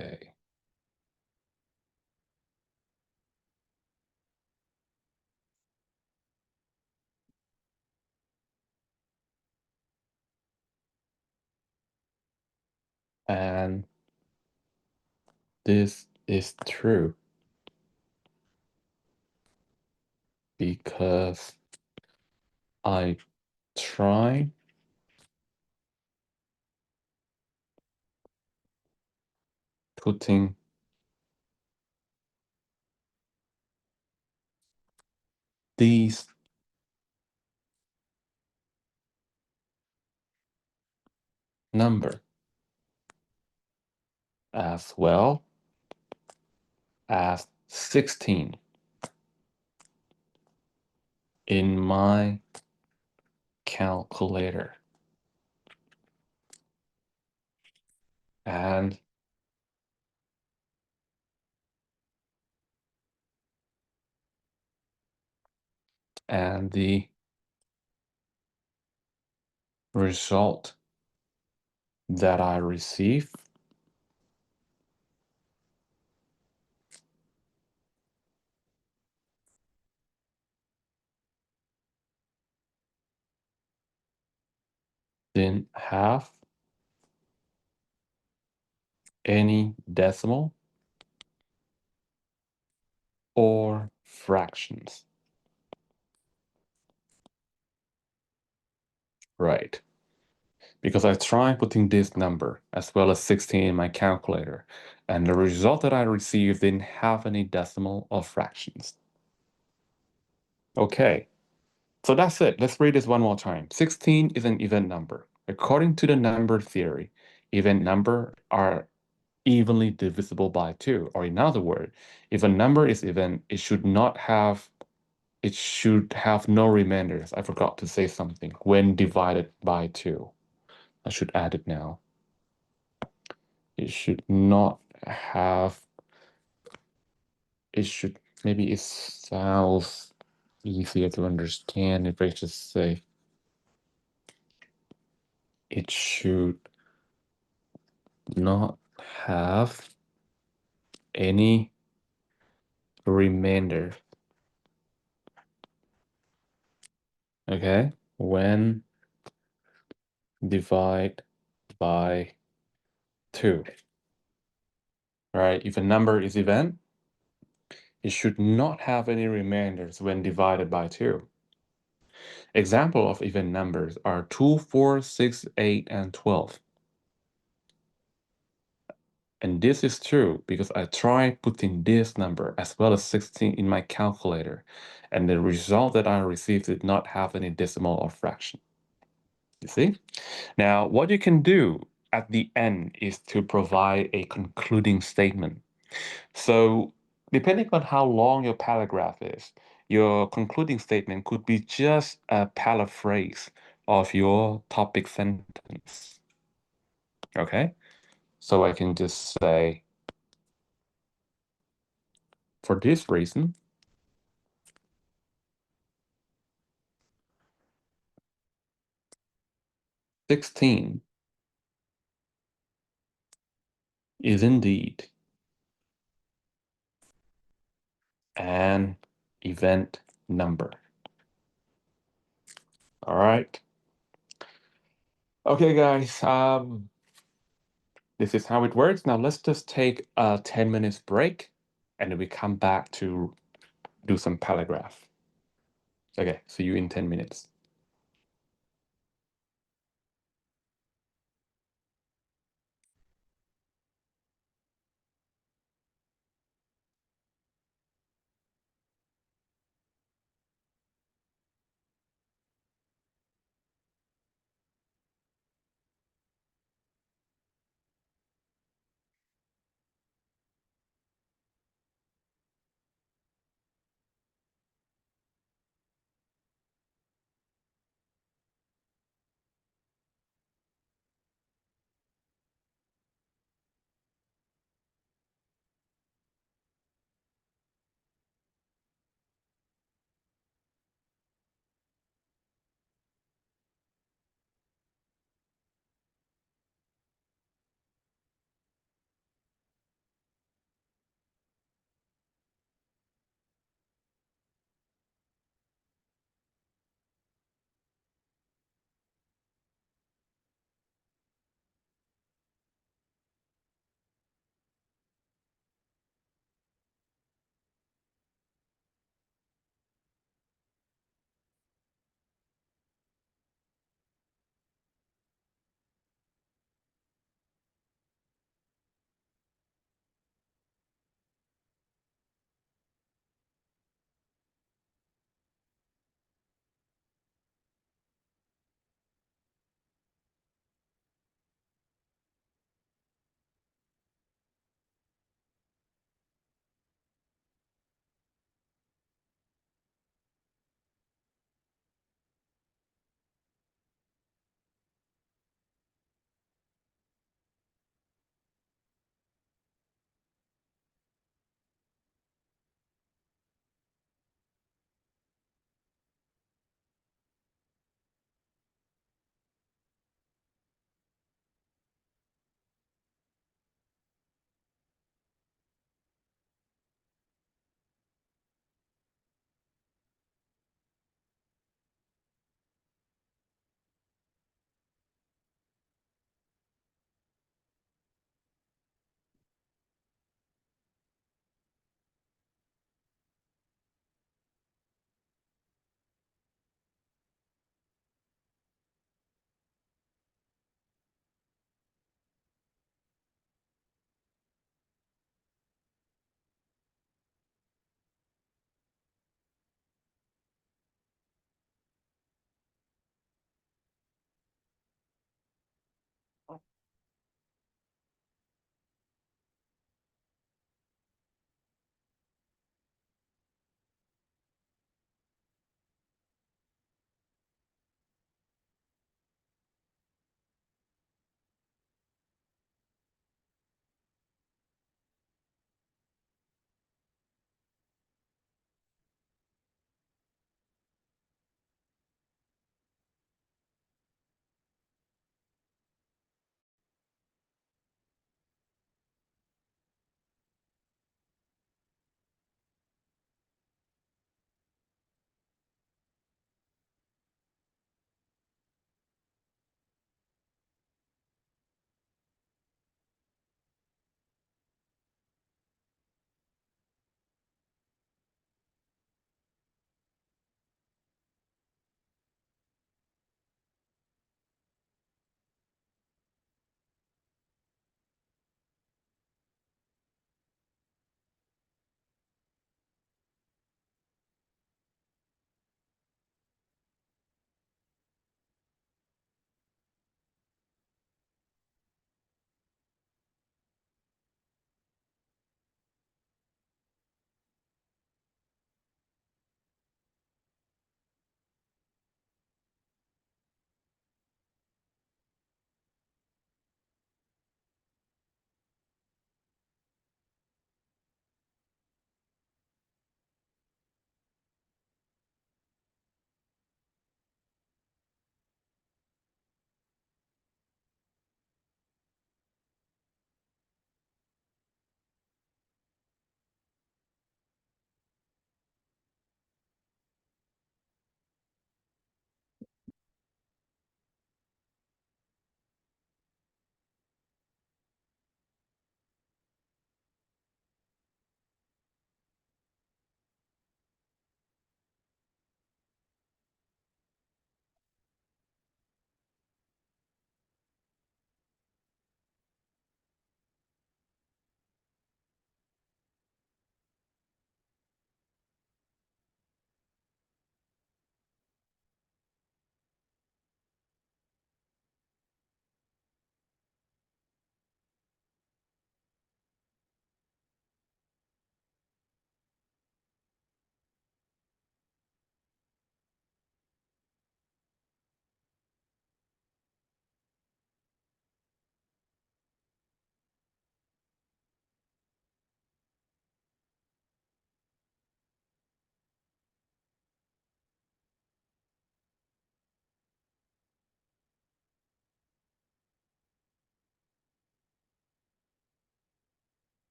okay, and this is true because I try putting these number as well as 16 in my calculator. And the result that I receive didn't have any decimal or fractions. Right. Because I tried putting this number as well as 16 in my calculator, and the result that I received didn't have any decimal or fractions. Okay, so that's it. Let's read this one more time. 16 is an even number. According to the number theory, even number are evenly divisible by 2. Or in other words, if a number is even, it should have no remainders. I forgot to say something. When divided by 2. I should add it now. It should not have, it should, maybe it sounds easier to understand if I just say it should not have any remainder. Okay, when divide by 2. Right, if a number is even, it should not have any remainders when divided by 2. Example of even numbers are 2, 4, 6, 8, and 12. And this is true because I tried putting this number as well as 16 in my calculator, and the result that I received did not have any decimal or fraction. You see? Now, what you can do at the end is to provide a concluding statement. So, depending on how long your paragraph is, your concluding statement could be just a paraphrase of your topic sentence. Okay? So I can just say, for this reason, 16 is indeed an event number. All right. Okay, guys. This is how it works. Now let's just take a 10 minutes break and then we come back to do some paragraph. Okay, see you in 10 minutes.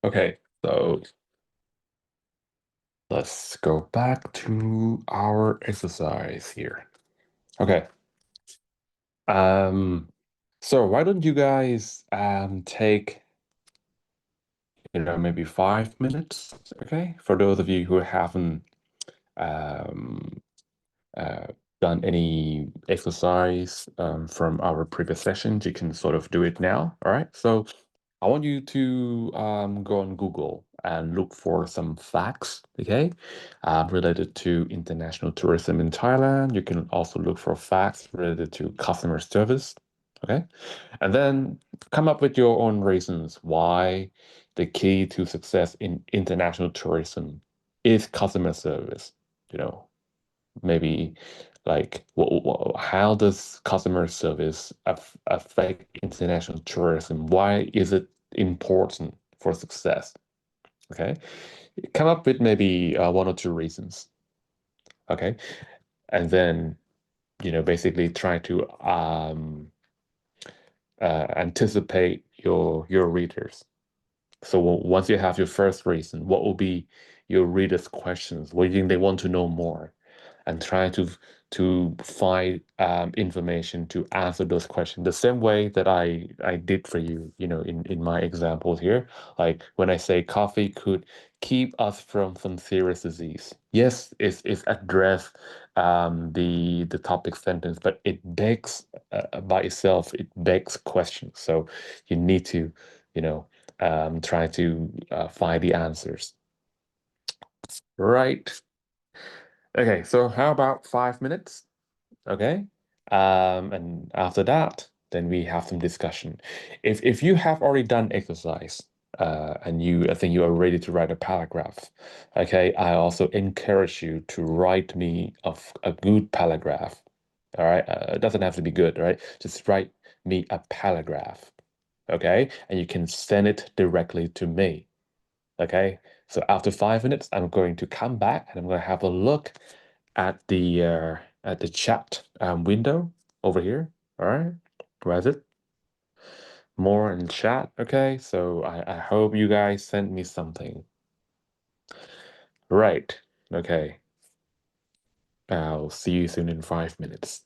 Okay, so let's go back to our exercise here. Okay. Um, so why don't you guys take, maybe 5 minutes, okay? For those of you who haven't um uh, done any exercise from our previous sessions, you can sort of do it now. All right. So I want you to go on Google and look for some facts, okay, related to international tourism in Thailand. You can also look for facts related to customer service, okay, and then come up with your own reasons why the key to success in international tourism is customer service. You know, maybe like how does customer service affect international tourism? Why is it important for success? Okay, come up with maybe one or two reasons. Okay, and then basically try to anticipate your readers. So once you have your first reason, what will be your readers' questions? What do you think they want to know more? And try to find information to answer those questions the same way that I did for you, in my examples here. Like when I say coffee could keep us from some serious disease. Yes, it's address the topic sentence, but it begs by itself, it begs questions. So you need to, you know, try to find the answers. Right. Okay, so how about 5 minutes? Okay. And after that, then we have some discussion. If you have already done exercise, and I think you are ready to write a paragraph. Okay, I also encourage you to write me a good paragraph. All right, it doesn't have to be good, all right? Just write me a paragraph. Okay, and you can send it directly to me. Okay, so after 5 minutes, I'm going to come back and I'm going to have a look at the chat window over here. All right, where is it? More in chat. Okay, so I hope you guys sent me something. Right. Okay. I'll see you soon in 5 minutes.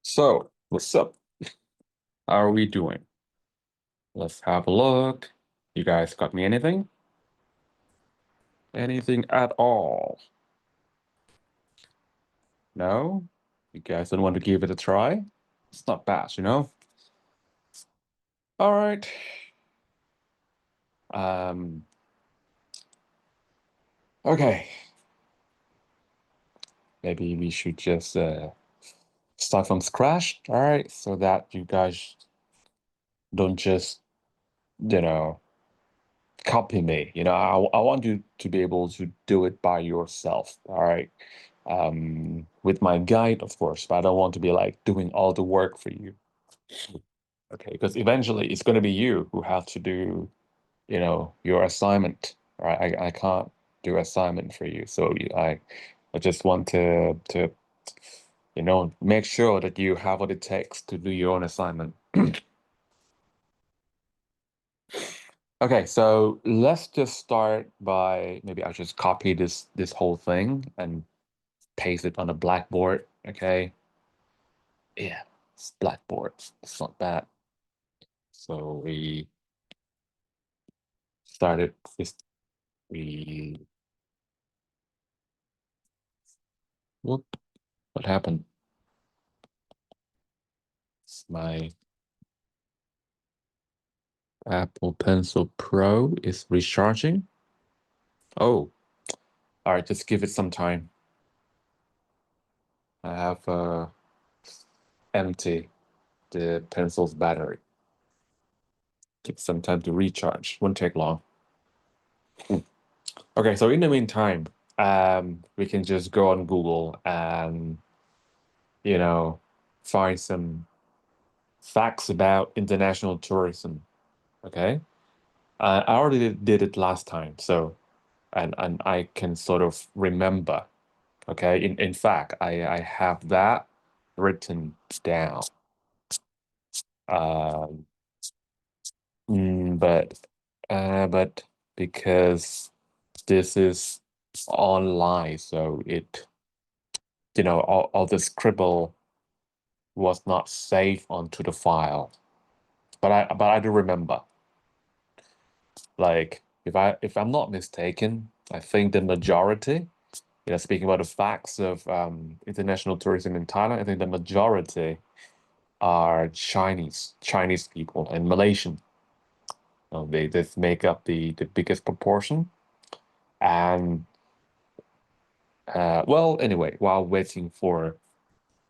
So, what's up? How are we doing? Let's have a look. You guys got me anything? Anything at all? No? You guys don't want to give it a try? It's not bad, you know? All right. Um, okay. Maybe we should just start from scratch. All right, so that you guys don't just, you know, copy me. I want you to be able to do it by yourself. All right. With my guide, of course, but I don't want to be like doing all the work for you. Okay, because eventually it's going to be you who have to do, your assignment. Right? I can't do assignment for you. So I just want to, make sure that you have what it takes to do your own assignment. Okay, so let's just start by maybe I just copy this whole thing and paste it on a blackboard. Okay. Yeah, it's blackboard. It's not bad. So we started this. We whoop. What happened? My Apple Pencil Pro is recharging. Oh, all right. Just give it some time. I have empty the pencil's battery. Take some time to recharge. Won't take long. Okay, so in the meantime, we can just go on Google and, you know, find some facts about international tourism. Okay. I already did it last time, so and I can sort of remember. Okay. In fact, I have that written down. Um, but because this is online, so all the scribble was not saved onto the file. But I do remember. Like if I'm not mistaken, I think the majority, speaking about the facts of international tourism in Thailand, I think the majority are Chinese people and Malaysian. They just make up the biggest proportion. And well, anyway, while waiting for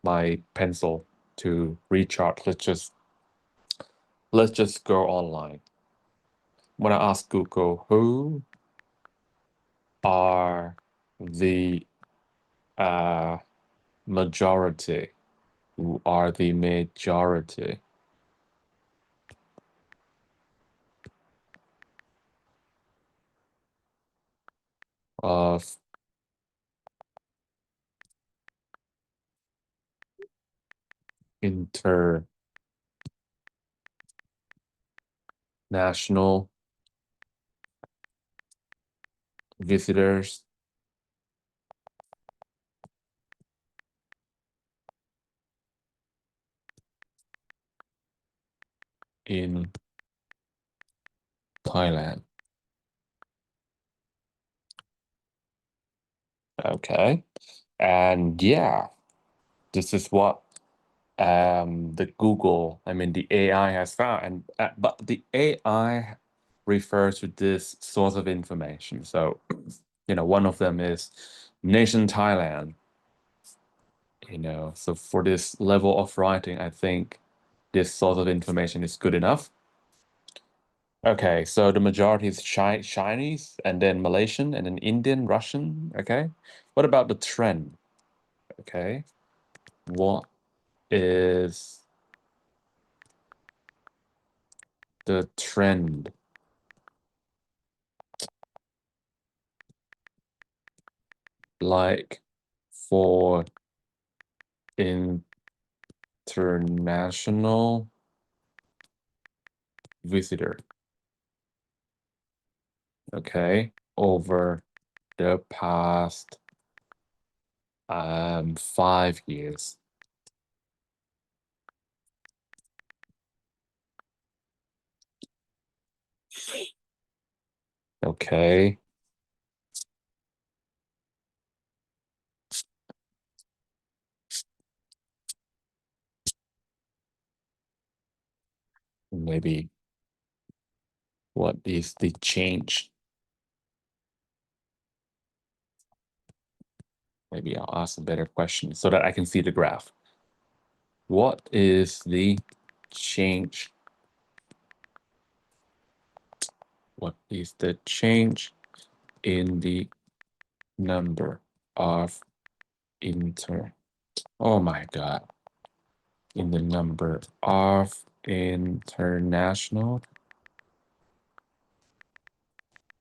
my pencil to recharge, let's just go online. When I ask Google, who are the uh, majority? Who are the majority of international visitors in Thailand? Okay. And yeah, this is what the AI has found. But the AI refers to this source of information. So, one of them is Nation Thailand. So for this level of writing, I think this source of information is good enough. Okay, so the majority is Chinese, and then Malaysian, and then Indian, Russian. Okay, what about the trend? Okay, what is the trend like for international visitor? Okay, over the past 5 years. Okay. Maybe what is the change? Maybe I'll ask a better question so that I can see the graph. What is the change? What is the change in the number of inter? Oh my God. In the number of international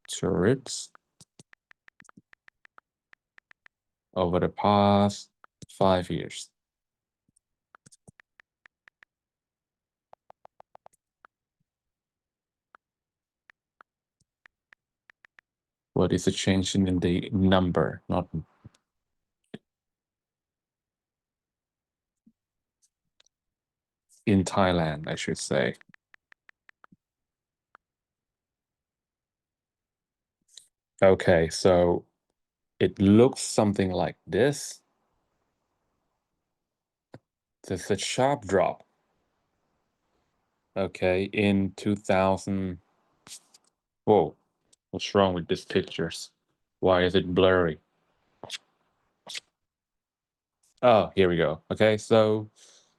tourists over the past 5 years. What is the change in the number, not in Thailand, I should say. Okay, so it looks something like this. There's a sharp drop, okay, in 2000. Whoa, what's wrong with these pictures? Why is it blurry? Oh, here we go. Okay, so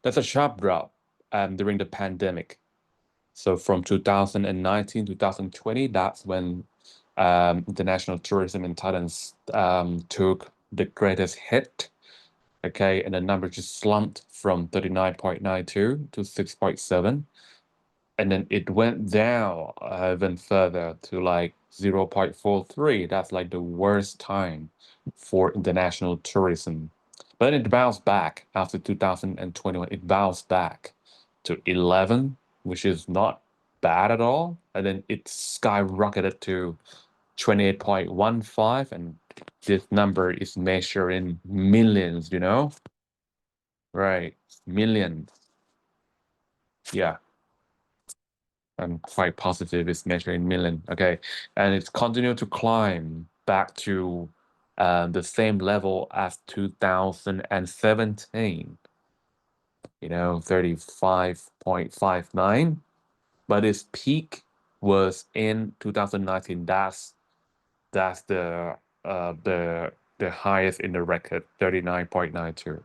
that's a sharp drop during the pandemic. So from 2019 to 2020, that's when international tourism in Thailand took the greatest hit. Okay, and the number just slumped from 39.92 to 6.7. And then it went down even further to like 0.43. That's like the worst time for international tourism. But it bounced back after 2021. It bounced back to 11, which is not bad at all. And then it skyrocketed to 28.15. And this number is measured in millions, you know? Right. Millions. Yeah. I'm quite positive it's measured in million. Okay. And it's continued to climb back to the same level as 2017, 35.59. But its peak was in 2019. That's the highest in the record, 39.92.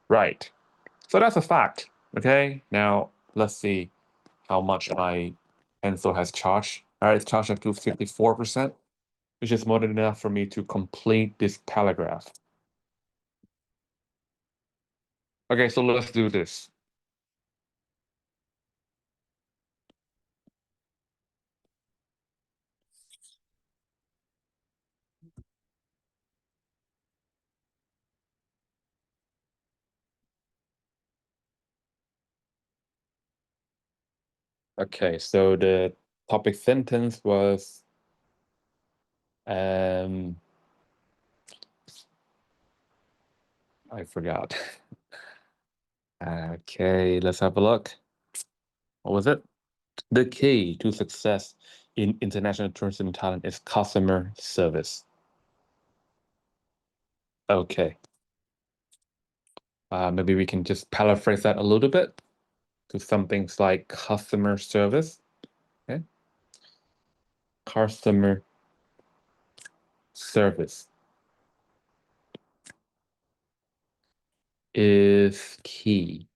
Right. So that's a fact. Okay. Now let's see how much my pencil has charged. All right, it's charged up to 54%, which is more than enough for me to complete this paragraph. Okay, so let's do this. Okay, so the topic sentence was um I forgot. Okay, let's have a look. What was it? The key to success in international tourism in Thailand is customer service. Okay. Maybe we can just paraphrase that a little bit to some things like customer service. Okay. Customer service is key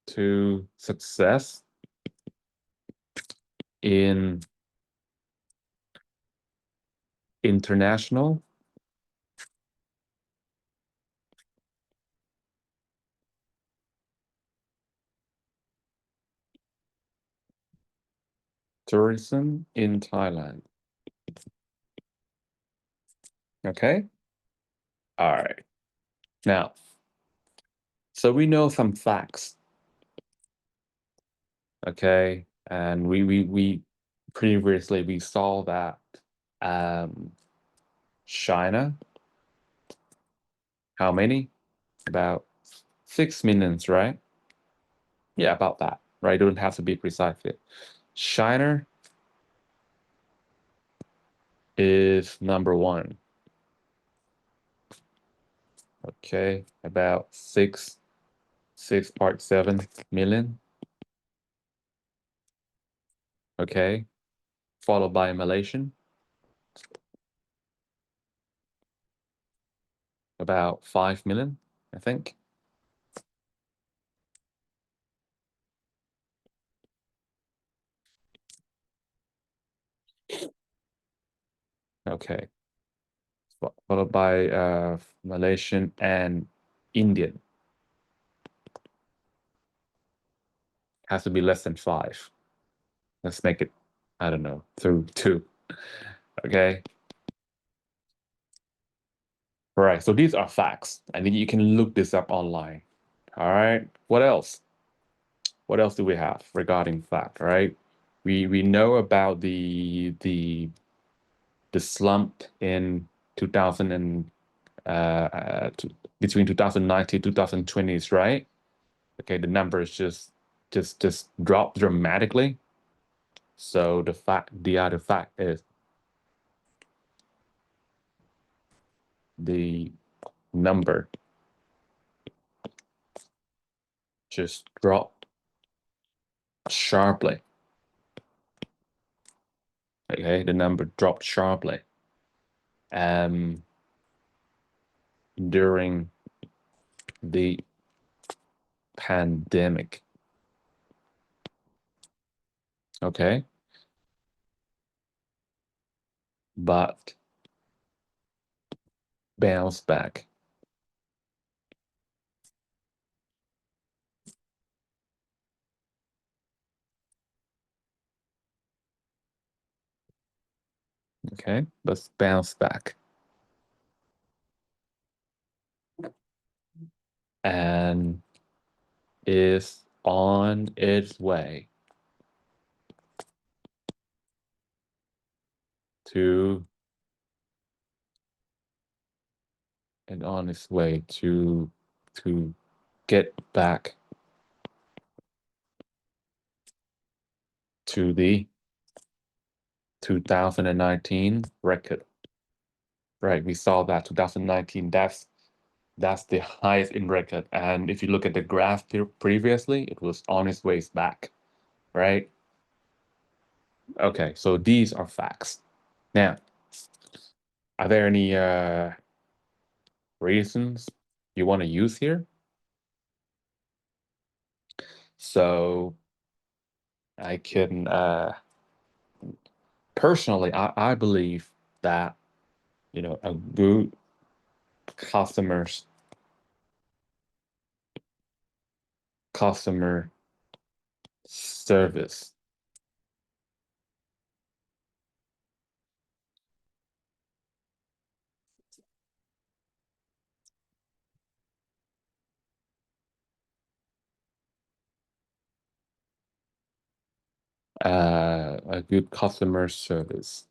to success in international tourism in Thailand. Okay. All right. Now, so we know some facts. Okay. And we previously we saw that um China, how many? About 6 millions, right? Yeah, about that, right? Don't have to be precise here. China is number one. Okay, about 6.7 million. Okay, followed by Malaysian, about 5 million, I think. Okay, followed by Malaysian and Indian. Has to be less than 5. Let's make it, I don't know, through 2. Okay. All right. So these are facts. I think you can look this up online. All right. What else? What else do we have regarding fact? All right. We know about the slump in 2000 and between 2019 2020s, right? Okay, the numbers just dropped dramatically. So the other fact is the number just dropped sharply. Okay, the number dropped sharply um, during the pandemic. Okay, but bounced back. Okay, but bounced back and is on its way to to get back to the 2019 record. Right, we saw that 2019, that's the highest in record. And if you look at the graph previously, it was on its way back, right? Okay, so these are facts. Now, are there any reasons you want to use here? So I can personally, I believe that a good customers customer service a good customer service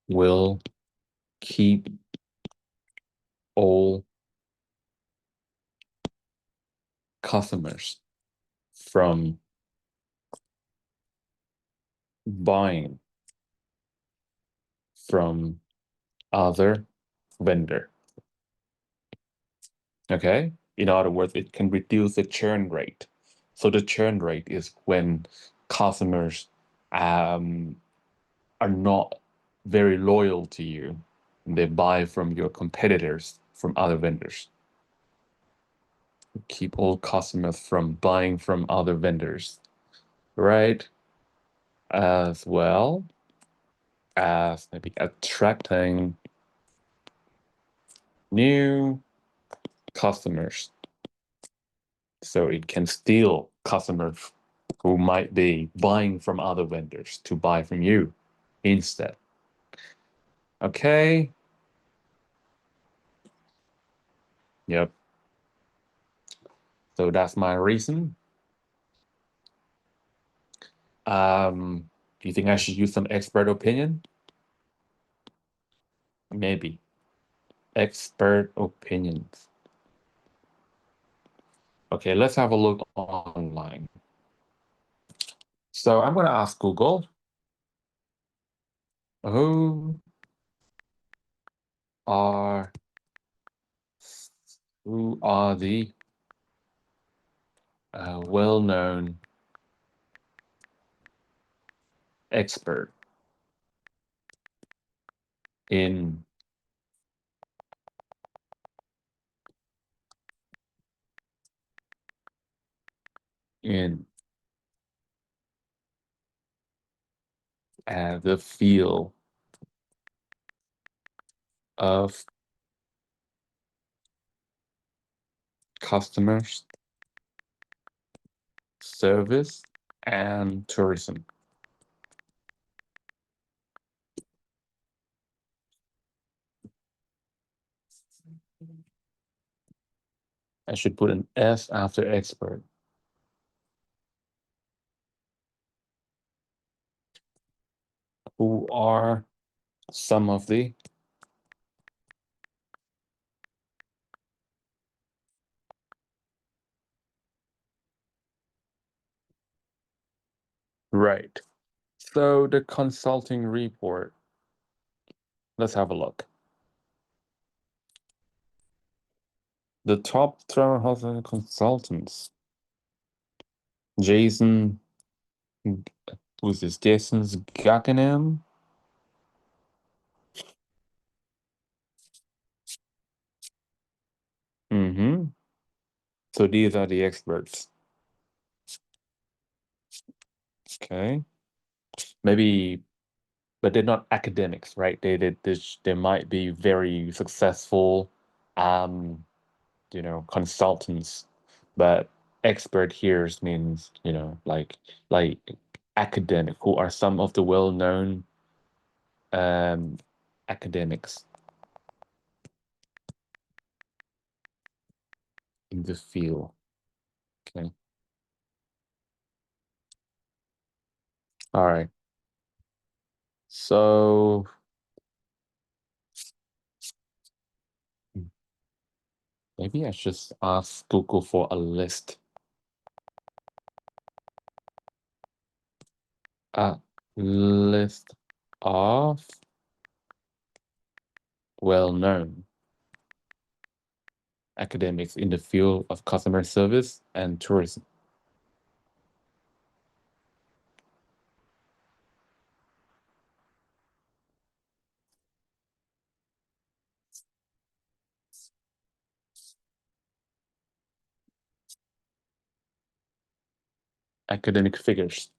will keep all customers from buying from other vendor. Okay? In other words, it can reduce the churn rate. So the churn rate is when customers um, are not very loyal to you. They buy from your competitors, from other vendors. Keep all customers from buying from other vendors, right? As well as maybe attracting new customers. So it can steal customers who might be buying from other vendors to buy from you instead. Okay. Yep. So that's my reason. Do you think I should use some expert opinion? Maybe. Expert opinions. Okay, let's have a look online. So I'm going to ask Google, who are who are the well-known expert in in the field of customers service and tourism. I should put an S after expert. Who are some of the right. So the consulting report, let's have a look. The top travel health consultants. Jason, who's this? Jason's Gaggenham. Mm-hmm. So these are the experts. Okay. Maybe, but they're not academics, right? They might be very successful, um, consultants, but expert here means, like academic, who are some of the well-known um academics in the field. Okay. All right. So maybe I should ask Google for a list. A list of well-known academics in the field of customer service and tourism. Academic figures.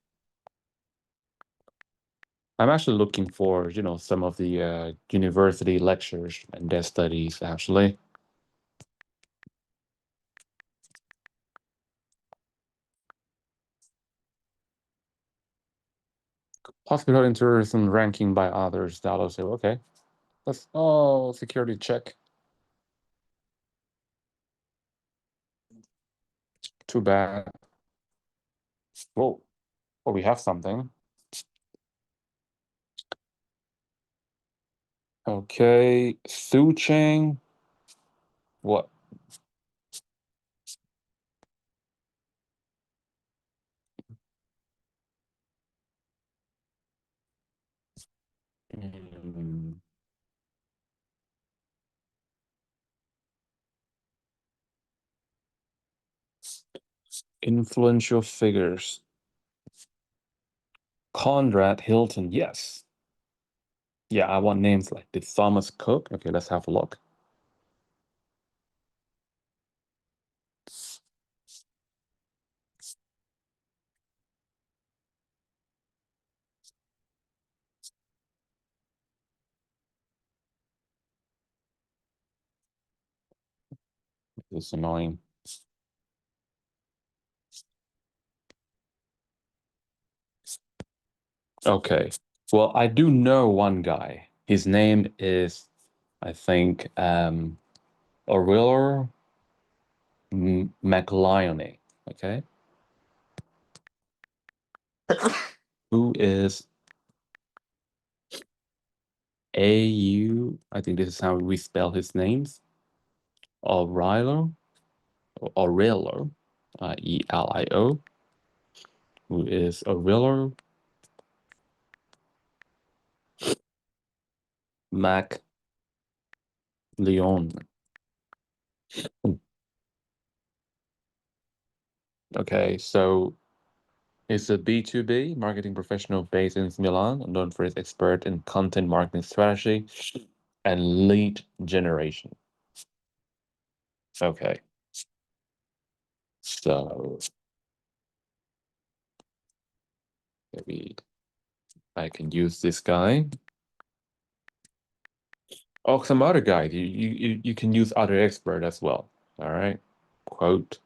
I'm actually looking for, some of the university lectures and their studies, actually. Hospitality and tourism ranking by others. That'll say, okay, security check. Too bad. Whoa, oh, we have something. Okay, Su Cheng. What? Mm, influential figures. Conrad Hilton, yes. Yeah, I want names like the Thomas Cook. Okay, let's have a look. It's annoying. Okay. Well, I do know one guy. His name is, I think, Aurelio McLeone. Okay. Who is AU? I think this is how we spell his names. Aurelio. Aurelio. Elio, who is a willow. Mac Leon. Okay, so it's a B2B marketing professional based in Milan, known for his expert in content marketing strategy and lead generation. Okay, so maybe I can use this guy. Oh, some other guy. You can use other expert as well. All right. Quote.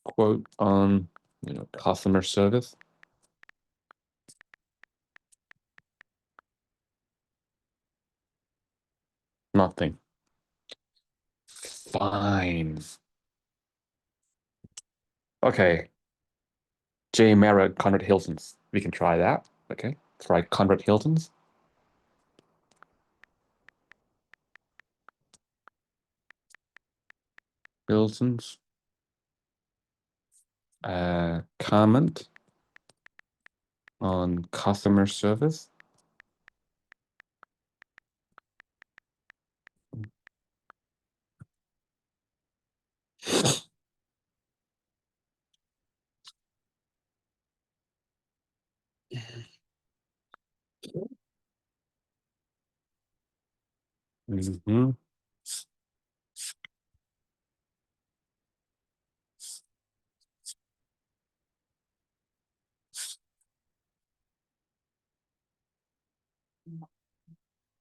Quote on, customer service. Nothing. Fine. Okay. J. Merritt, Conrad Hilton's. We can try that. Okay. Try Conrad Hilton's. Hilton's. Comment on customer service. Mhm.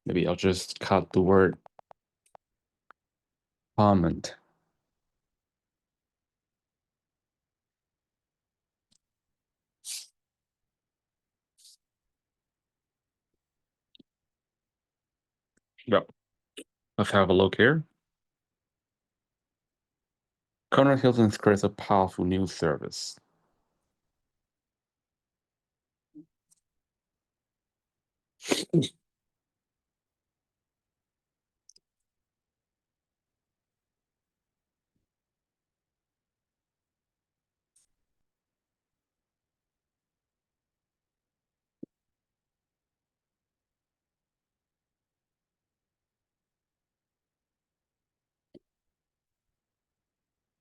Maybe I'll just cut the word comment. Yep. Let's have a look here. Conrad Hilton's creates a powerful news service.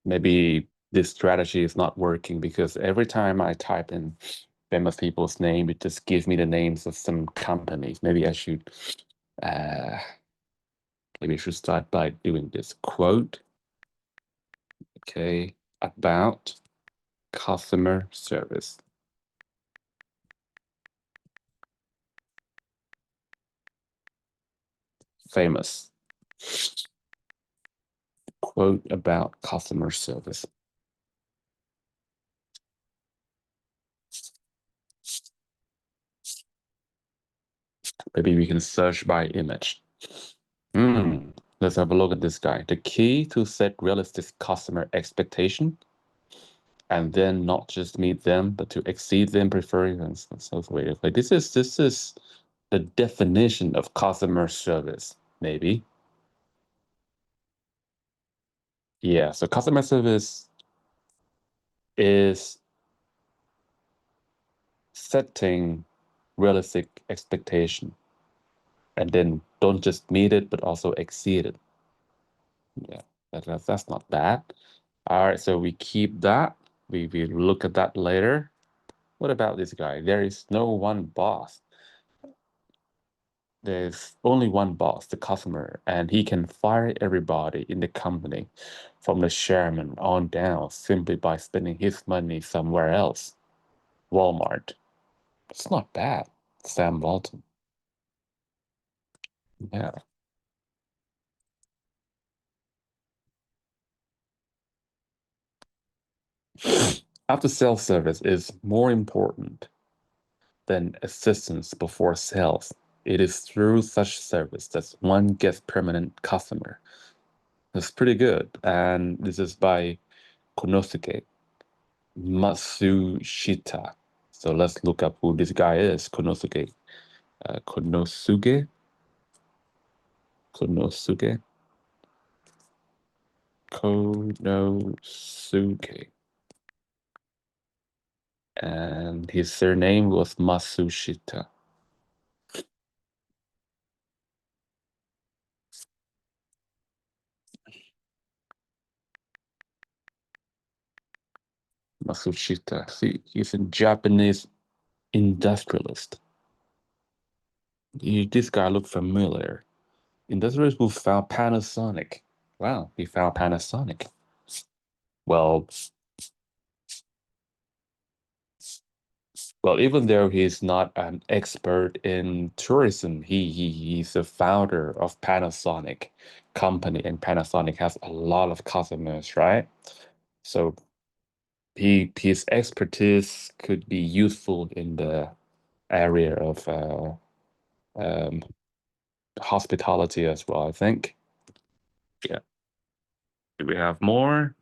Maybe this strategy is not working because every time I type in famous people's name, it just gives me the names of some companies. Uh, maybe I should start by doing this quote. Okay, about customer service. Famous quote about customer service. Maybe we can search by image. Let's have a look at this guy. The key to set realistic customer expectation and then not just meet them, but to exceed them, preferring and so wait. Like this is the definition of customer service, maybe. Yeah, so customer service is setting realistic expectation and then don't just meet it, but also exceed it. Yeah, that's not bad. All right, so we keep that. We look at that later. What about this guy? There is no one boss. There's only one boss, the customer, and he can fire everybody in the company, from the chairman on down, simply by spending his money somewhere else. Walmart. It's not bad. Sam Walton. Yeah. After sales service is more important than assistance before sales. It is through such service that one gets permanent customer. It's pretty good. And this is by Konosuke Matsushita. So let's look up who this guy is, Konosuke. Konosuke Konosuke. Konosuke. And his surname was Masushita. Masushita. See, he's a Japanese industrialist. This guy looked familiar. Industrialist who found Panasonic. Wow, he found Panasonic. Well, well, even though he's not an expert in tourism, he's the founder of Panasonic company, and Panasonic has a lot of customers, right? So his expertise could be useful in the area of um, hospitality as well, I think. Yeah. Do we have more?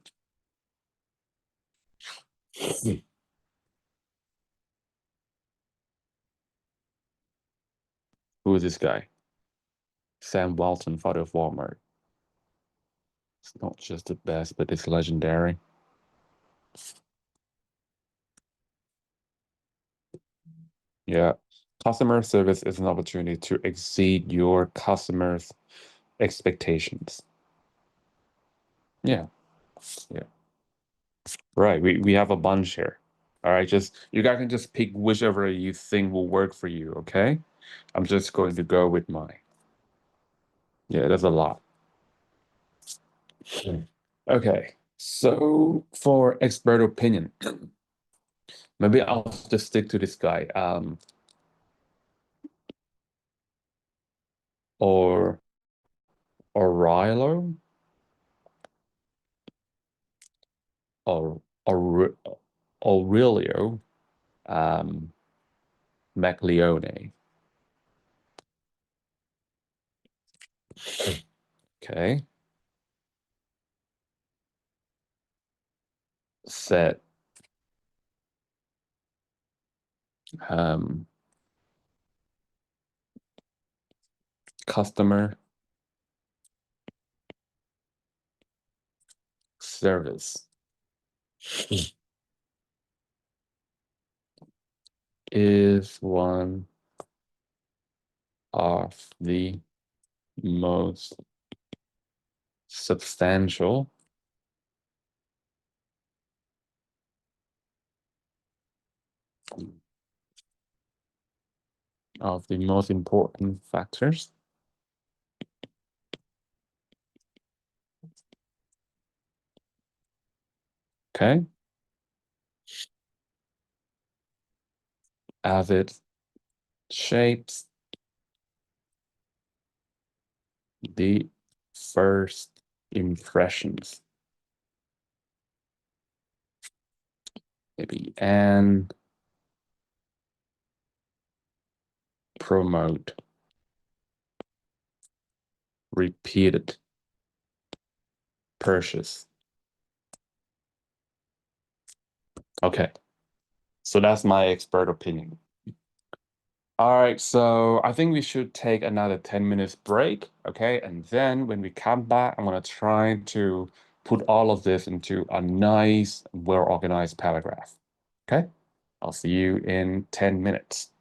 Who is this guy? Sam Walton, father of Walmart. It's not just the best, but it's legendary. Yeah. Customer service is an opportunity to exceed your customers' expectations. Yeah. Yeah. Right. We have a bunch here. All right. Just you guys can just pick whichever you think will work for you, okay? I'm just going to go with mine. Yeah, there's a lot. Okay. So for expert opinion, maybe I'll just stick to this guy. Or Aurelio or Aurelio um, Maglione. Okay, said um, customer service is one of the most substantial of the most important factors. Okay, as it shapes the first impressions, maybe, and promote repeated purchase. Okay, so that's my expert opinion. All right, so I think we should take another 10 minutes break, okay? And then when we come back, I'm gonna try to put all of this into a nice, well-organized paragraph. Okay? I'll see you in 10 minutes.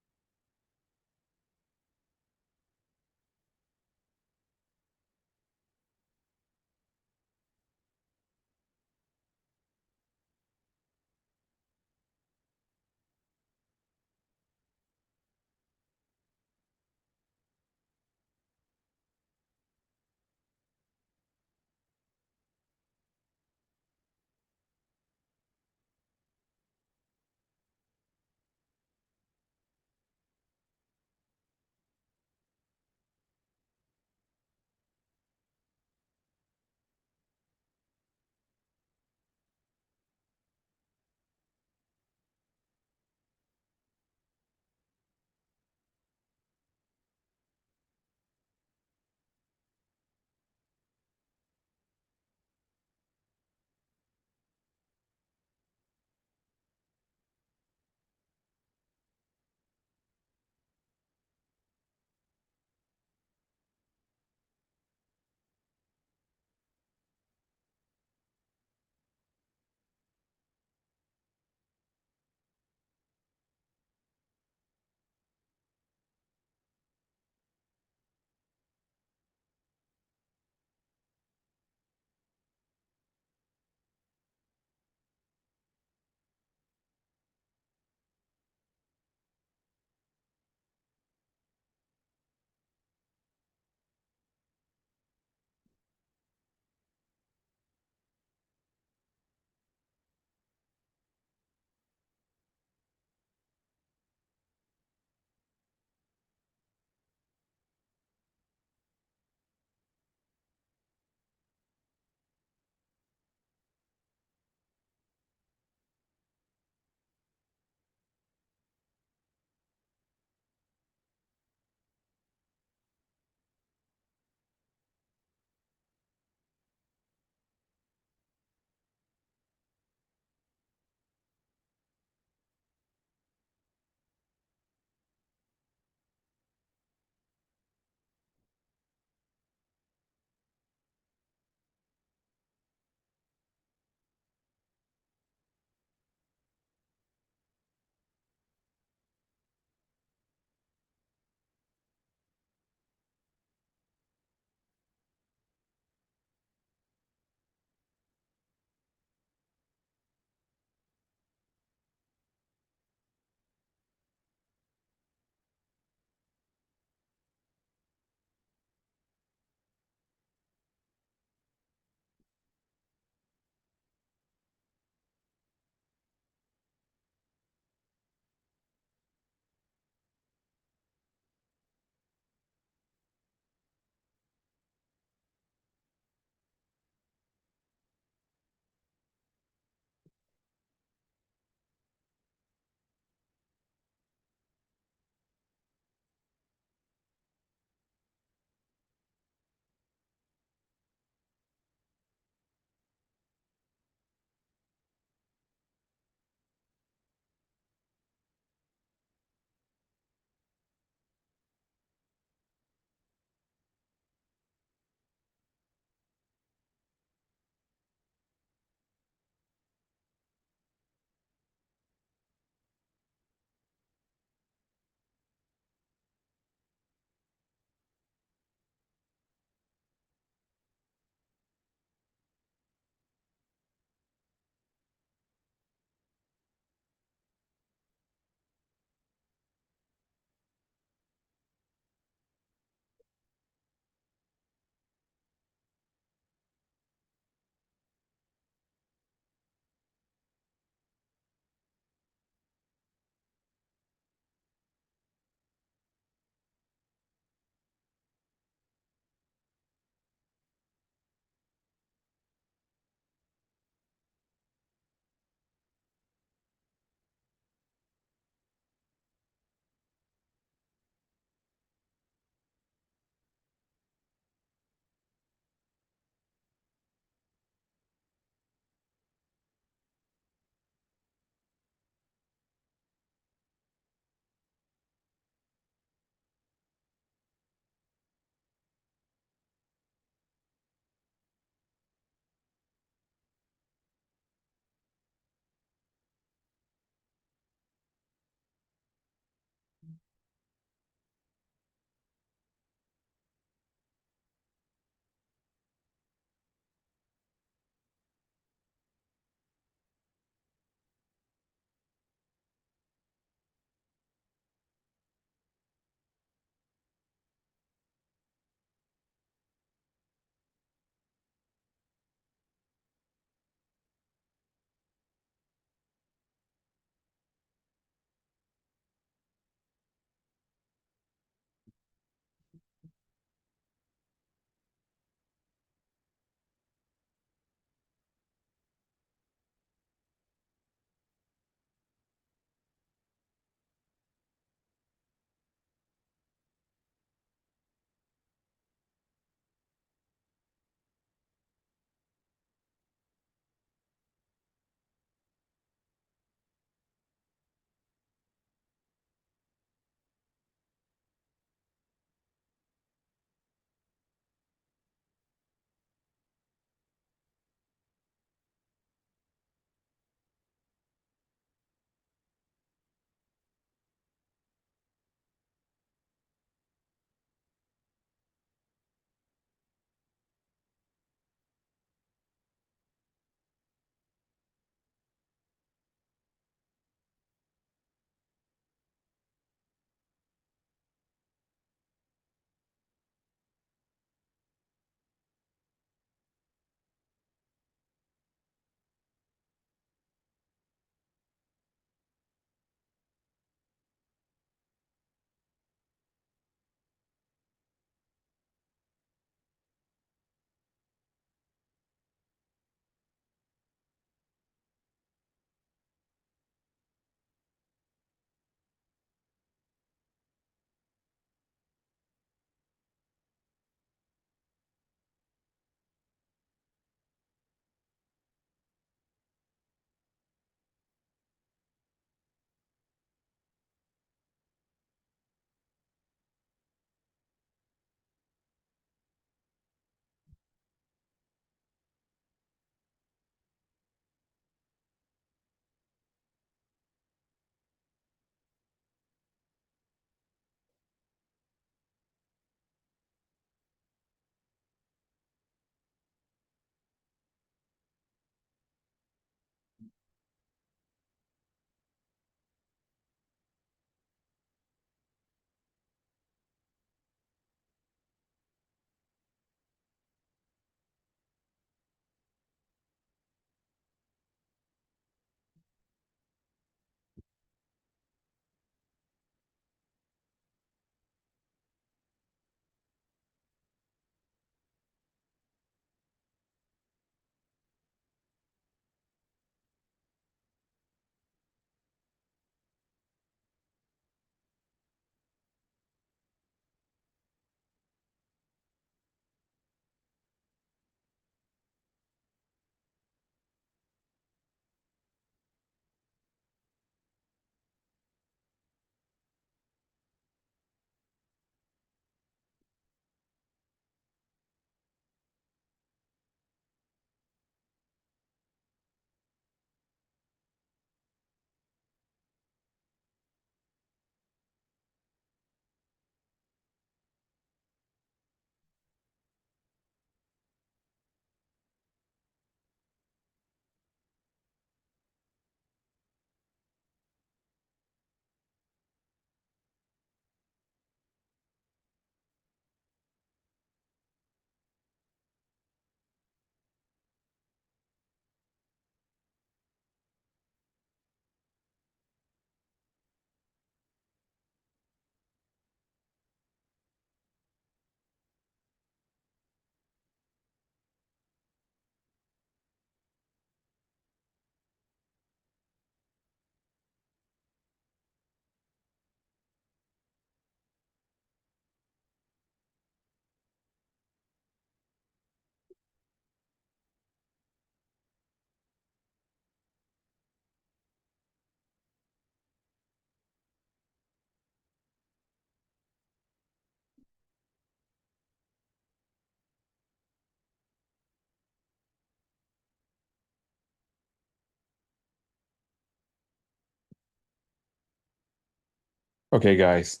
Okay, guys.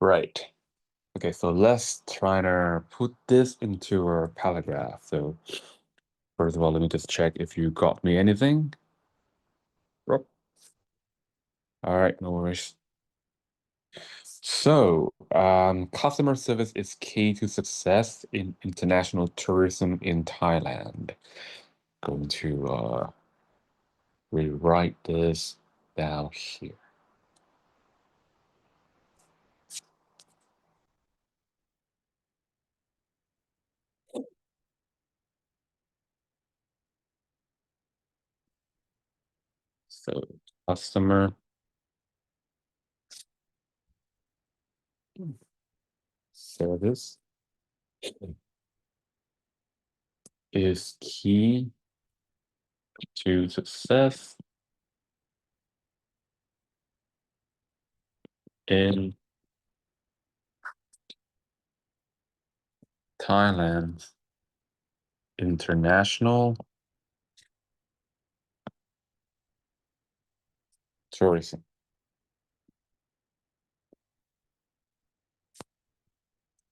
Right. Okay, so let's try to put this into a paragraph. So first of all, let me just check if you got me anything. Oh, all right, no worries. So, customer service is key to success in international tourism in Thailand. Going to rewrite this down here. So, customer service is key to success in Thailand's international tourism.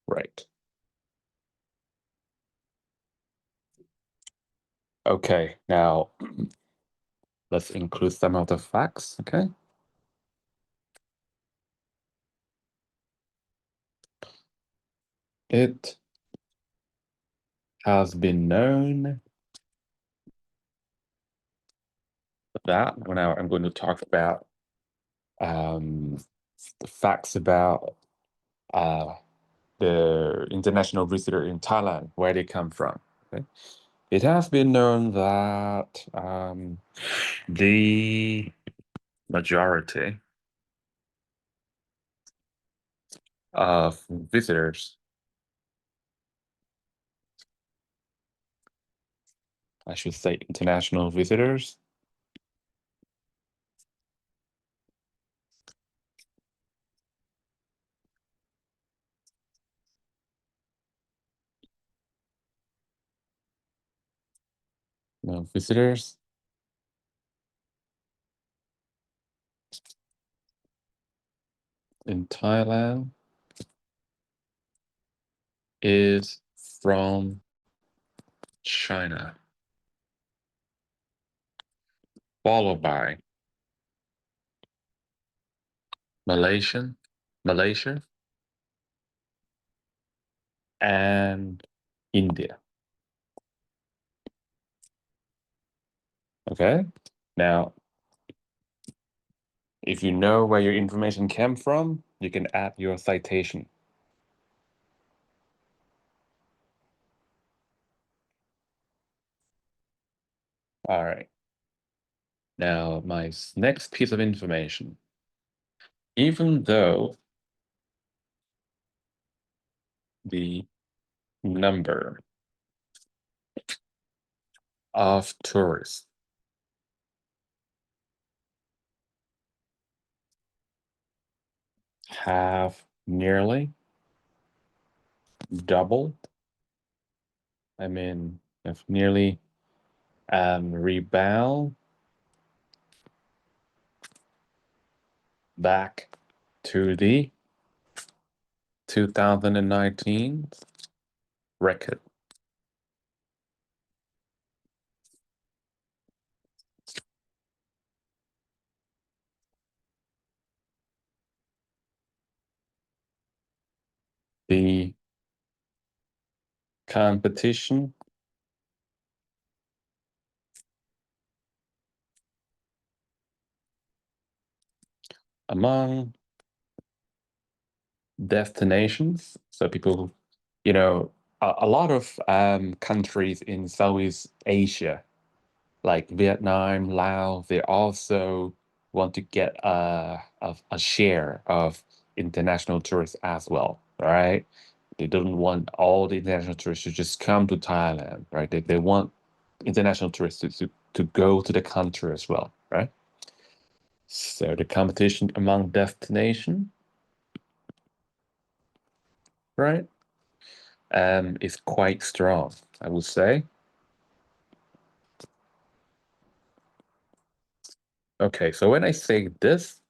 Right. Okay, now let's include some of the facts, okay? It has been known that now I'm going to talk about um, the facts about uh, the international visitor in Thailand, where they come from. Okay? It has been known that the majority of visitors, I should say international visitors, visitors in Thailand is from China, followed by Malaysian, Malaysia, and India. Okay. Now, if you know where your information came from, you can add your citation. All right. Now, my next piece of information. Even though the number of tourists have nearly doubled, I mean, have nearly rebound back to the 2019 record. The competition among destinations. So people, a lot of countries in Southeast Asia, like Vietnam, Laos, they also want to get a share of international tourists as well, right? They don't want all the international tourists to just come to Thailand, right? They want international tourists to go to the country as well, right? So the competition among destination, right, is quite strong, I would say. Okay, so when I say this,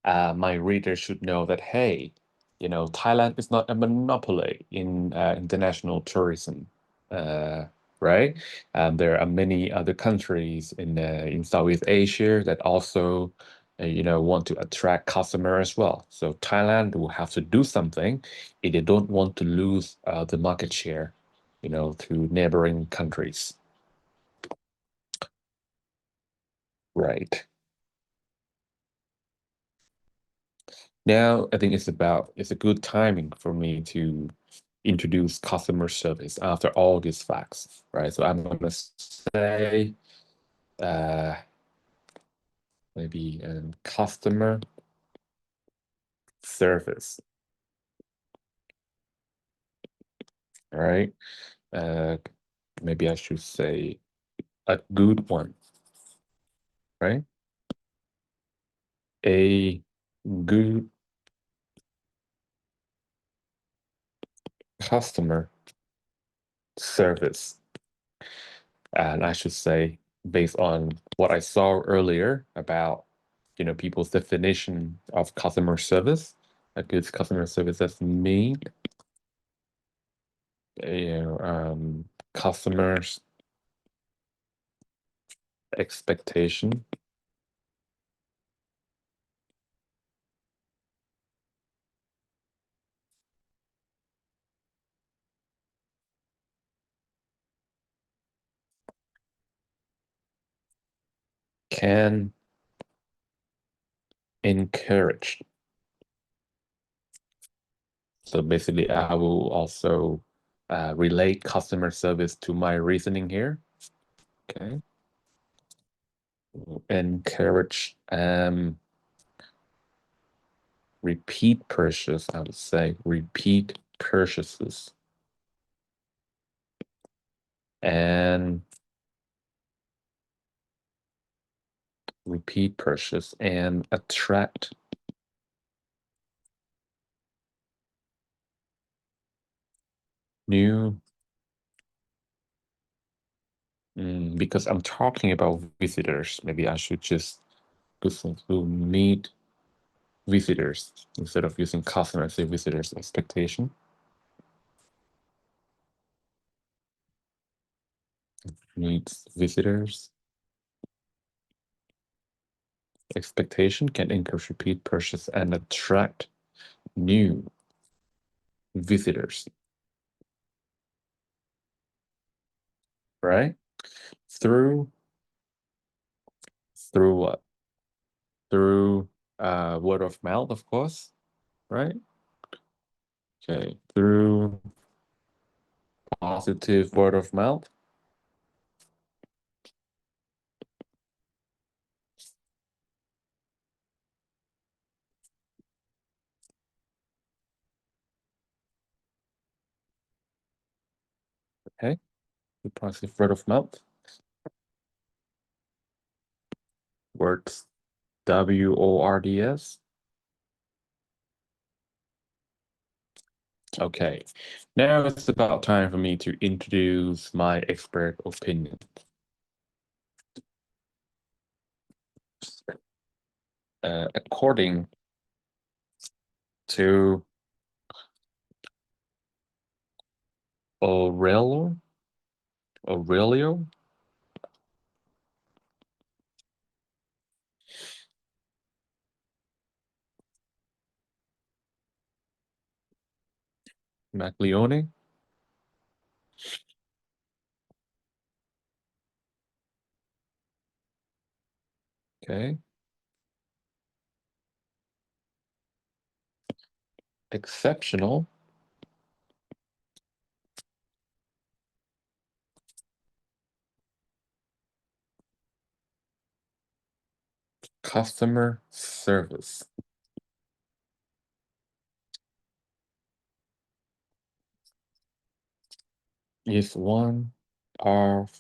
my readers should know that, hey, Thailand is not a monopoly in international tourism, uh, right? There are many other countries in Southeast Asia that also, want to attract customer as well. So Thailand will have to do something if they don't want to lose the market share, to neighboring countries. Right. Now, I think it's a good timing for me to introduce customer service after all these facts, right? So I'm gonna say uh, maybe customer service, right? Uh, Maybe I should say a good one, right? A good customer service. And I should say, based on what I saw earlier about, people's definition of customer service, a good customer service that's me, customers' expectation can encourage. So basically, I will also relate customer service to my reasoning here. Okay. Encourage repeat purchase, I would say repeat purchases and repeat purchase and attract new because I'm talking about visitors. Maybe I should just listen to meet visitors instead of using customer, say visitors expectation. Meets visitors expectation can encourage repeat purchase and attract new visitors, right? Through through what? Through word of mouth, of course, right? Okay, through positive word of mouth. Okay, through positive word of mouth. Words WORDS. Okay, now it's about time for me to introduce my expert opinion. According to Aurelio, Aurelio Maglione, okay, exceptional customer service is one of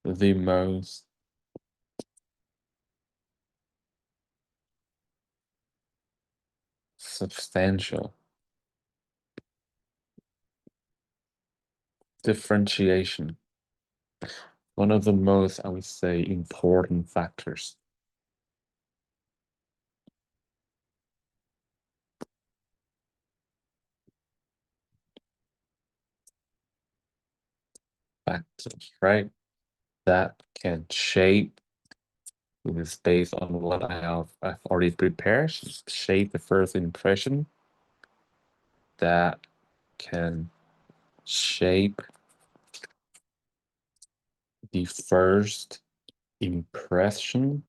the most substantial differentiation, one of the most, I would say, important factors factors, right? That can shape, it is based on what I've already prepared, shape the first impression that can shape the first impression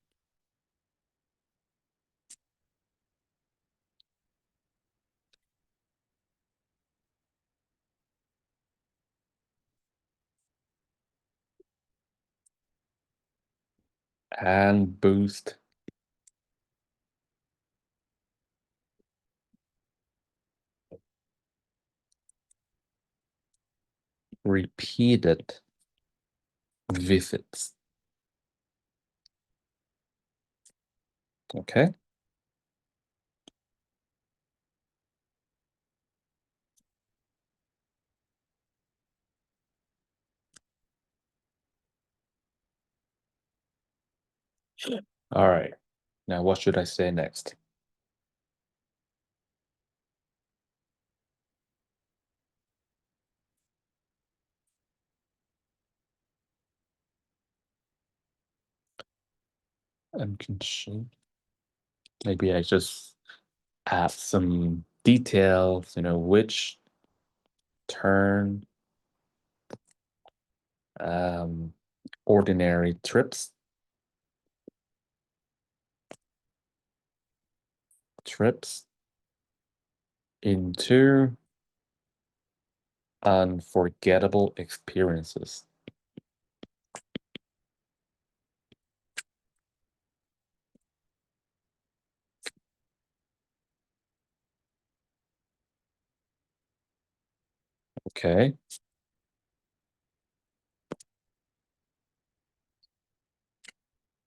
and boost repeated visits. Okay. All right. Now, what should I say next? I'm concerned. Maybe I just add some details, which turn um, ordinary trips into unforgettable experiences. Okay.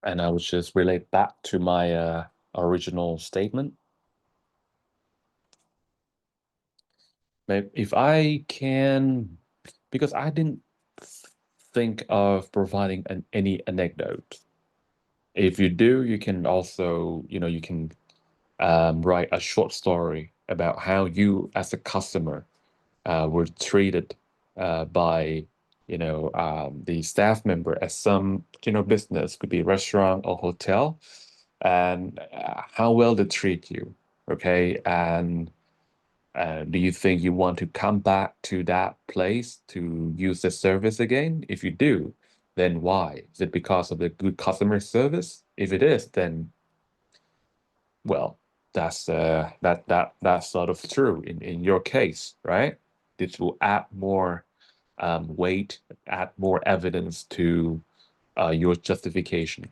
And I would just relate back to my original statement. Maybe if I can, because I didn't think of providing any anecdote. If you do, you can also, you can write a short story about how you, as a customer, were treated by, the staff member at some, business, could be restaurant or hotel, and how well they treat you. Okay, and do you think you want to come back to that place to use the service again? If you do, then why? Is it because of the good customer service? If it is, then well, that's sort of true in your case, right? This will add more weight, add more evidence to your justification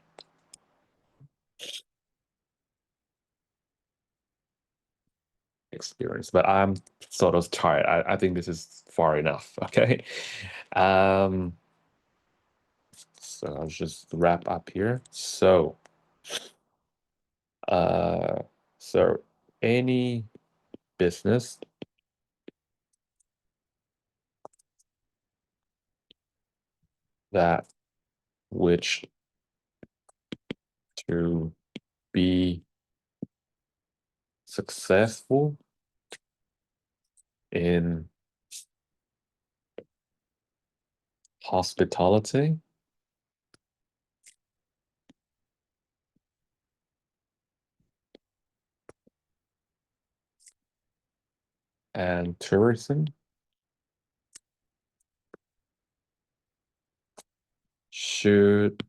experience. But I'm sort of tired. I think this is far enough. Okay. Um, so I'll just wrap up here. Uh, so any business that which to be successful in hospitality and tourism should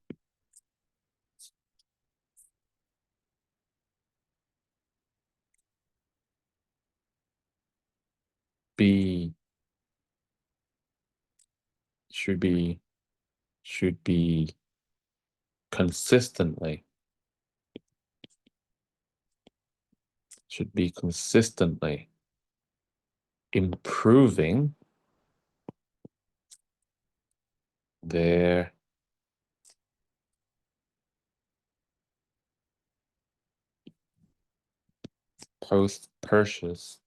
be should be should be consistently should be consistently improving their post-purchase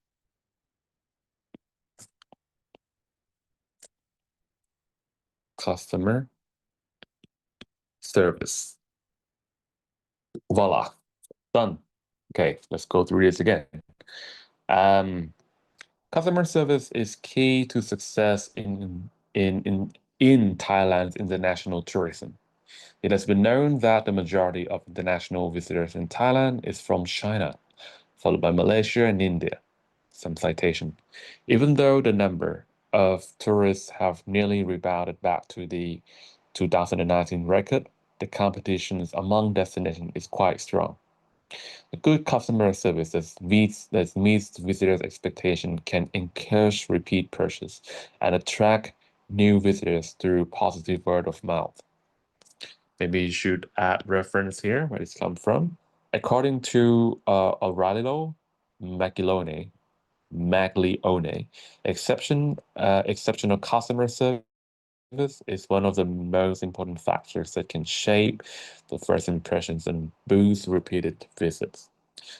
customer service. Voila, done. Okay, let's go through this again. Um, Customer service is key to success in in Thailand's international tourism. It has been known that the majority of international visitors in Thailand is from China, followed by Malaysia and India. Some citation. Even though the number of tourists have nearly rebounded back to the 2019 record, the competition among destinations is quite strong. A good customer service that meets visitors' expectation can encourage repeat purchase and attract new visitors through positive word of mouth. Maybe you should add reference here where it's come from. According to Aurelio Maglione, exceptional customer service is one of the most important factors that can shape the first impressions and boost repeated visits,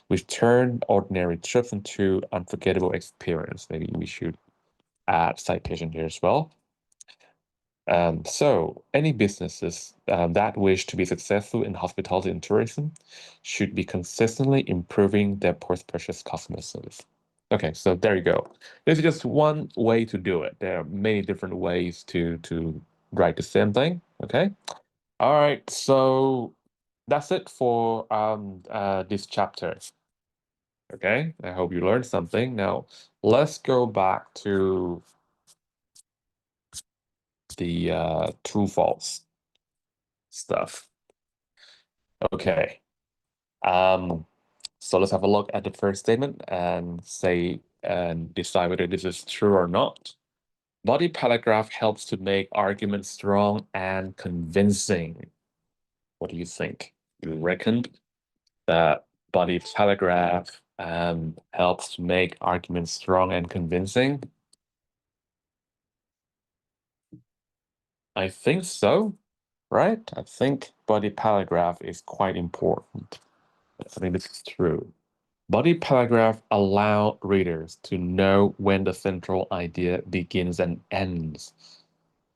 which turn ordinary trips into unforgettable experience. Maybe we should add citation here as well. So any businesses that wish to be successful in hospitality and tourism should be consistently improving their post-purchase customer service. Okay, so there you go. This is just one way to do it. There are many different ways to write the same thing. Okay. All right. So that's it for this chapter. Okay. I hope you learned something. Now let's go back to the true false stuff. Okay. Um, so let's have a look at the first statement and say and decide whether this is true or not. Body paragraph helps to make arguments strong and convincing. What do you think? You reckon that body paragraph helps to make arguments strong and convincing? I think so, right? I think body paragraph is quite important. I think this is true. Body paragraph allow readers to know when the central idea begins and ends.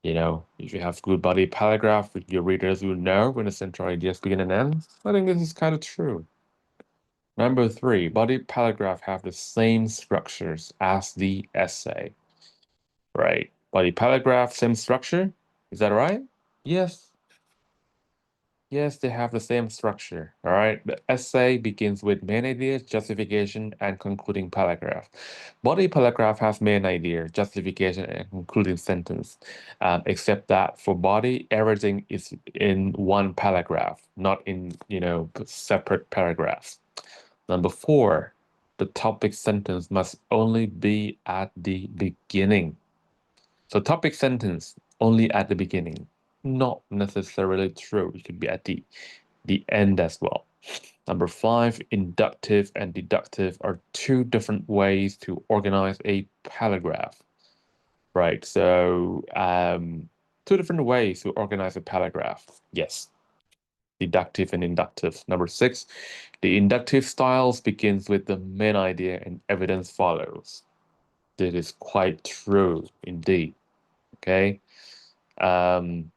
If you have good body paragraph, your readers will know when the central ideas begin and end. I think this is kind of true. Number three, body paragraph have the same structures as the essay, right? Body paragraph, same structure. Is that right? Yes. Yes, they have the same structure. All right. The essay begins with main idea, justification, and concluding paragraph. Body paragraph has main idea, justification, and concluding sentence. Except that for body, everything is in one paragraph, not in, separate paragraphs. Number four, the topic sentence must only be at the beginning. So topic sentence only at the beginning, not necessarily true. It could be at the end as well. Number five, inductive and deductive are two different ways to organize a paragraph, right? So two different ways to organize a paragraph. Yes, deductive and inductive. Number six, the inductive styles begins with the main idea and evidence follows. That is quite true indeed. Okay. Um,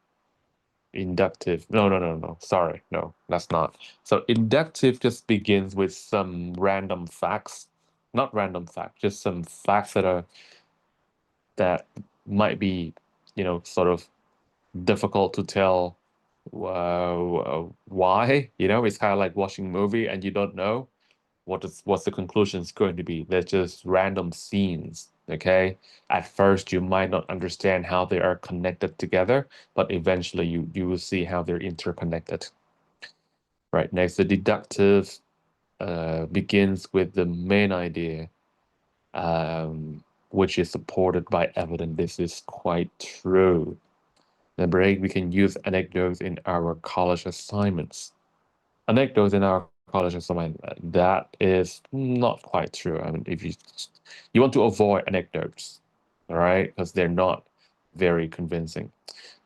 Inductive. No. Sorry. No, that's not. So inductive just begins with some random facts, not random facts, just some facts that might be, sort of difficult to tell why. It's kind of like watching a movie and you don't know what's the conclusion is going to be. They're just random scenes. Okay. At first, you might not understand how they are connected together, but eventually you will see how they're interconnected. Right. Next, the deductive begins with the main idea, which is supported by evidence. This is quite true. Number eight, we can use anecdotes in our college assignments. Anecdotes in our college assignment, that is not quite true. I mean, if you want to avoid anecdotes, all right, because they're not very convincing.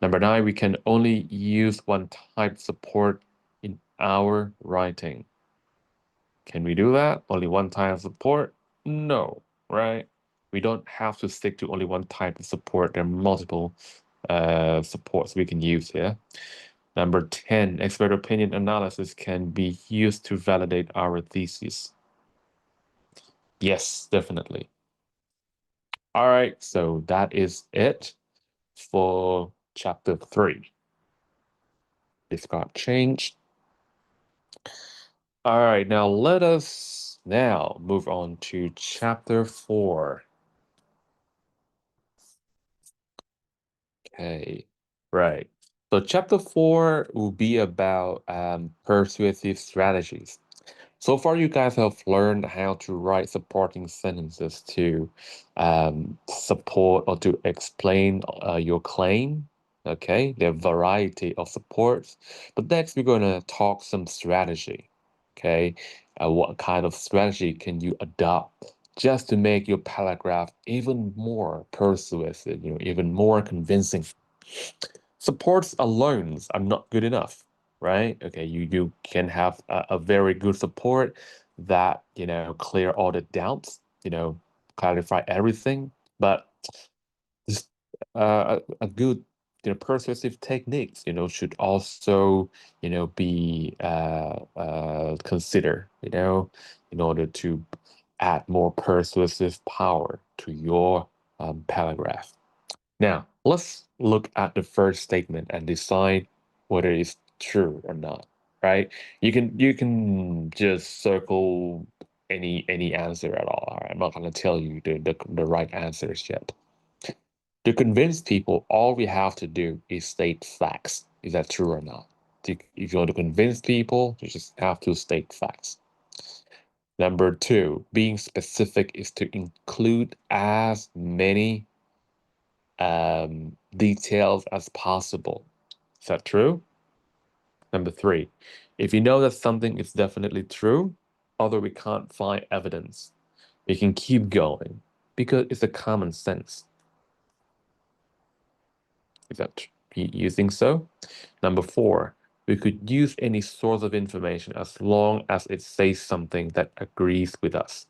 Number nine, we can only use one type support in our writing. Can we do that? Only one type of support? No, right? We don't have to stick to only one type of support. There are multiple supports we can use here. Number 10, expert opinion analysis can be used to validate our thesis. Yes, definitely. All right, so that is it for chapter 3. This got changed. All right, now let us now move on to chapter 4. Okay, right. So chapter 4 will be about persuasive strategies. So far, you guys have learned how to write supporting sentences to support or to explain your claim. Okay, there are variety of supports. But next, we're going to talk some strategy. Okay, what kind of strategy can you adopt just to make your paragraph even more persuasive, even more convincing? Supports alone are not good enough, right? Okay, you can have a very good support that, clear all the doubts, clarify everything, but just a good, persuasive techniques, should also, be considered, in order to add more persuasive power to your paragraph. Now, let's look at the first statement and decide whether it's true or not, right? You can just circle any answer at all. All right? I'm not going to tell you the right answers yet. To convince people, all we have to do is state facts. Is that true or not? If you want to convince people, you just have to state facts. Number two, being specific is to include as many details as possible. Is that true? Number three, if you know that something is definitely true, although we can't find evidence, we can keep going because it's a common sense. Is that you think so? Number four, we could use any source of information as long as it says something that agrees with us.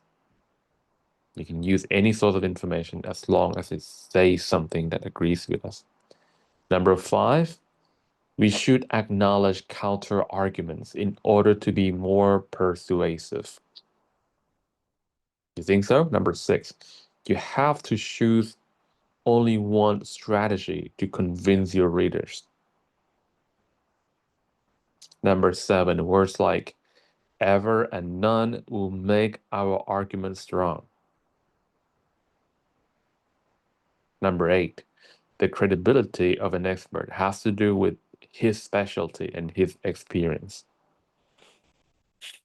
You can use any source of information as long as it says something that agrees with us. Number five, we should acknowledge counter arguments in order to be more persuasive. You think so? Number six, you have to choose only one strategy to convince your readers. Number seven, words like ever and none will make our argument strong. Number eight, the credibility of an expert has to do with his specialty and his experience.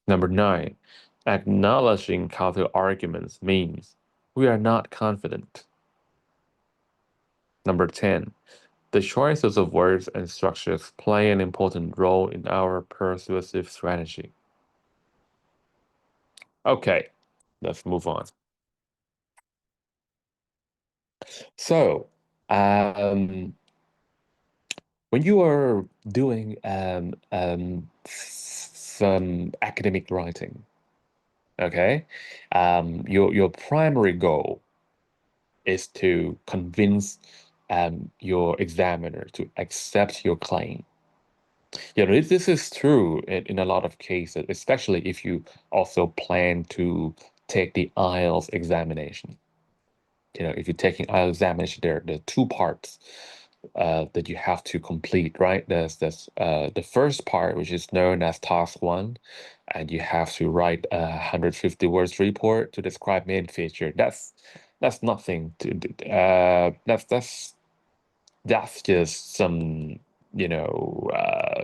Number nine, acknowledging counter arguments means we are not confident. Number 10, the choices of words and structures play an important role in our persuasive strategy. Okay, let's move on. So, when you are doing some academic writing, okay, your primary goal is to convince your examiner to accept your claim. This is true in a lot of cases, especially if you also plan to take the IELTS examination. If you're taking IELTS examination, there are two parts that you have to complete, right? There's the first part, which is known as task one, and you have to write a 150 words report to describe main feature. That's nothing to that's just some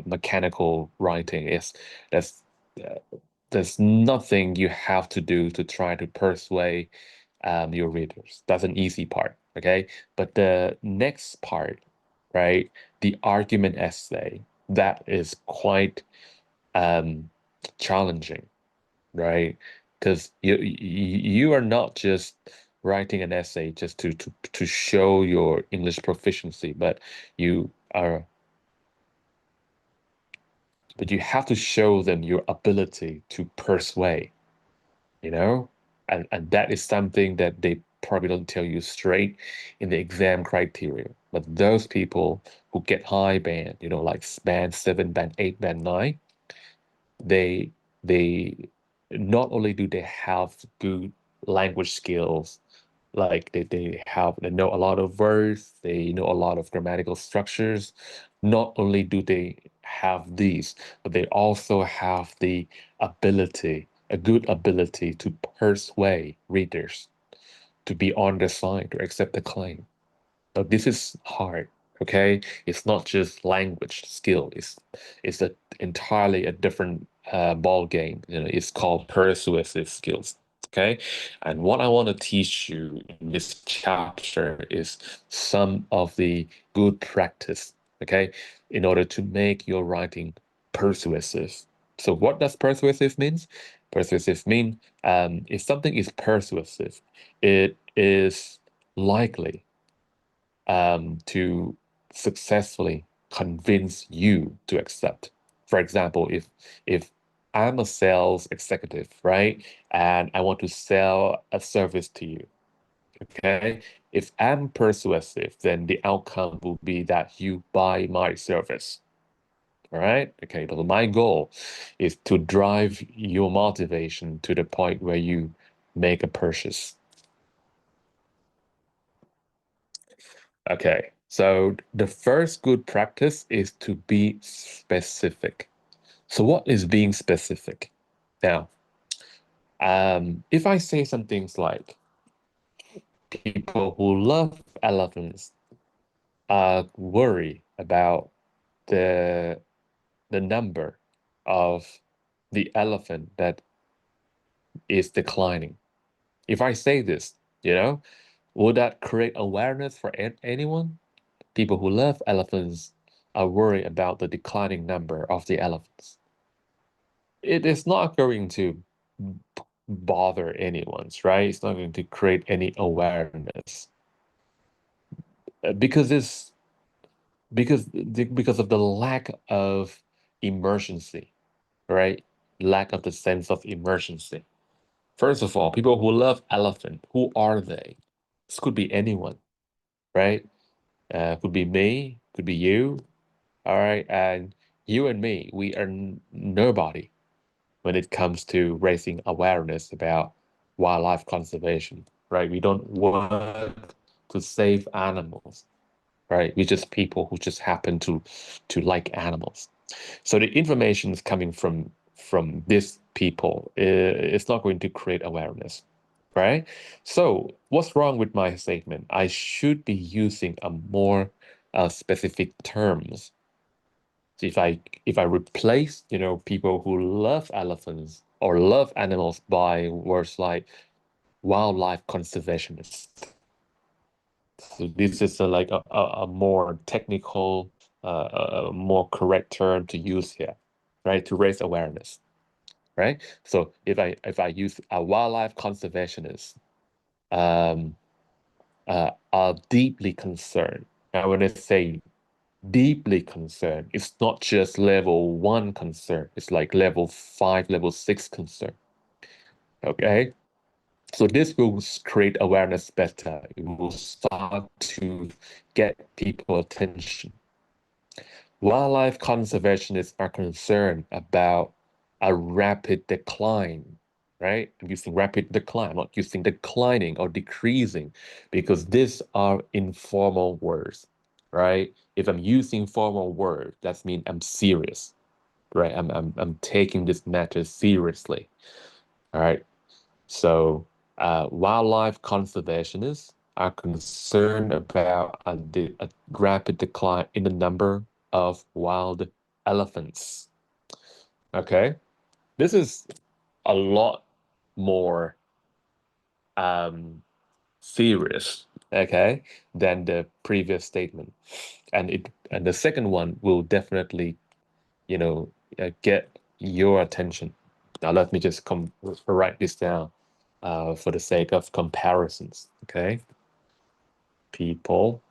mechanical writing. That's uh, there's nothing you have to do to try to persuade your readers. That's an easy part, okay? But the next part, right, the argument essay, that is quite um, challenging, right? Because you are not just writing an essay just to show your English proficiency, you are but you have to show them your ability to persuade, you know? And that is something that they probably don't tell you straight in the exam criteria. But those people who get high band, like band 7, band 8, band 9, they they not only do they have good language skills, Like they know a lot of words, they know a lot of grammatical structures. Not only do they have these, but they also have the ability, a good ability to persuade readers to be on their side or accept the claim. But this is hard, okay? It's not just language skill. It's entirely a different ball game. You know, it's called persuasive skills, okay? And what I want to teach you in this chapter is some of the good practice, okay, in order to make your writing persuasive. So what does persuasive means? Persuasive mean if something is persuasive, it is likely to successfully convince you to accept. For example, if I'm a sales executive, right, and I want to sell a service to you, okay? If I'm persuasive, then the outcome will be that you buy my service. All right. Okay. But my goal is to drive your motivation to the point where you make a purchase. Okay, so the first good practice is to be specific. So what is being specific? Now, if I say some things like people who love elephants are worried about the the number of the elephant that is declining. If I say this, would that create awareness for anyone? People who love elephants are worried about the declining number of the elephants. It is not going to bother anyone's, right? It's not going to create any awareness because this because of the lack of emergency, right? Lack of the sense of emergency. First of all, people who love elephant, who are they? This could be anyone, right? Could be me, could be you, all right? And you and me, we are nobody when it comes to raising awareness about wildlife conservation, right? We don't work to save animals, right? We're just people who just happen to like animals. So the information is coming from these people. It's not going to create awareness, right? So what's wrong with my statement? I should be using a more specific terms. So if I replace, people who love elephants or love animals by words like wildlife conservationist. So this is a more technical, a more correct term to use here, right? To raise awareness, right? So if I use a wildlife conservationist, um, are deeply concerned. Now, when I say deeply concerned, it's not just level one concern, it's like level five, level six concern. Okay. So this will create awareness better. It will start to get people attention. Wildlife conservationists are concerned about a rapid decline, right? I'm using rapid decline, I'm not using declining or decreasing, because these are informal words, right? If I'm using formal words, that means I'm serious, right? I'm taking this matter seriously, all right? So wildlife conservationists are concerned about a rapid decline in the number of wild elephants. Okay, this is a lot more um, serious, okay, than the previous statement, and the second one will definitely, get your attention. Now let me just write this down for the sake of comparisons. Okay, people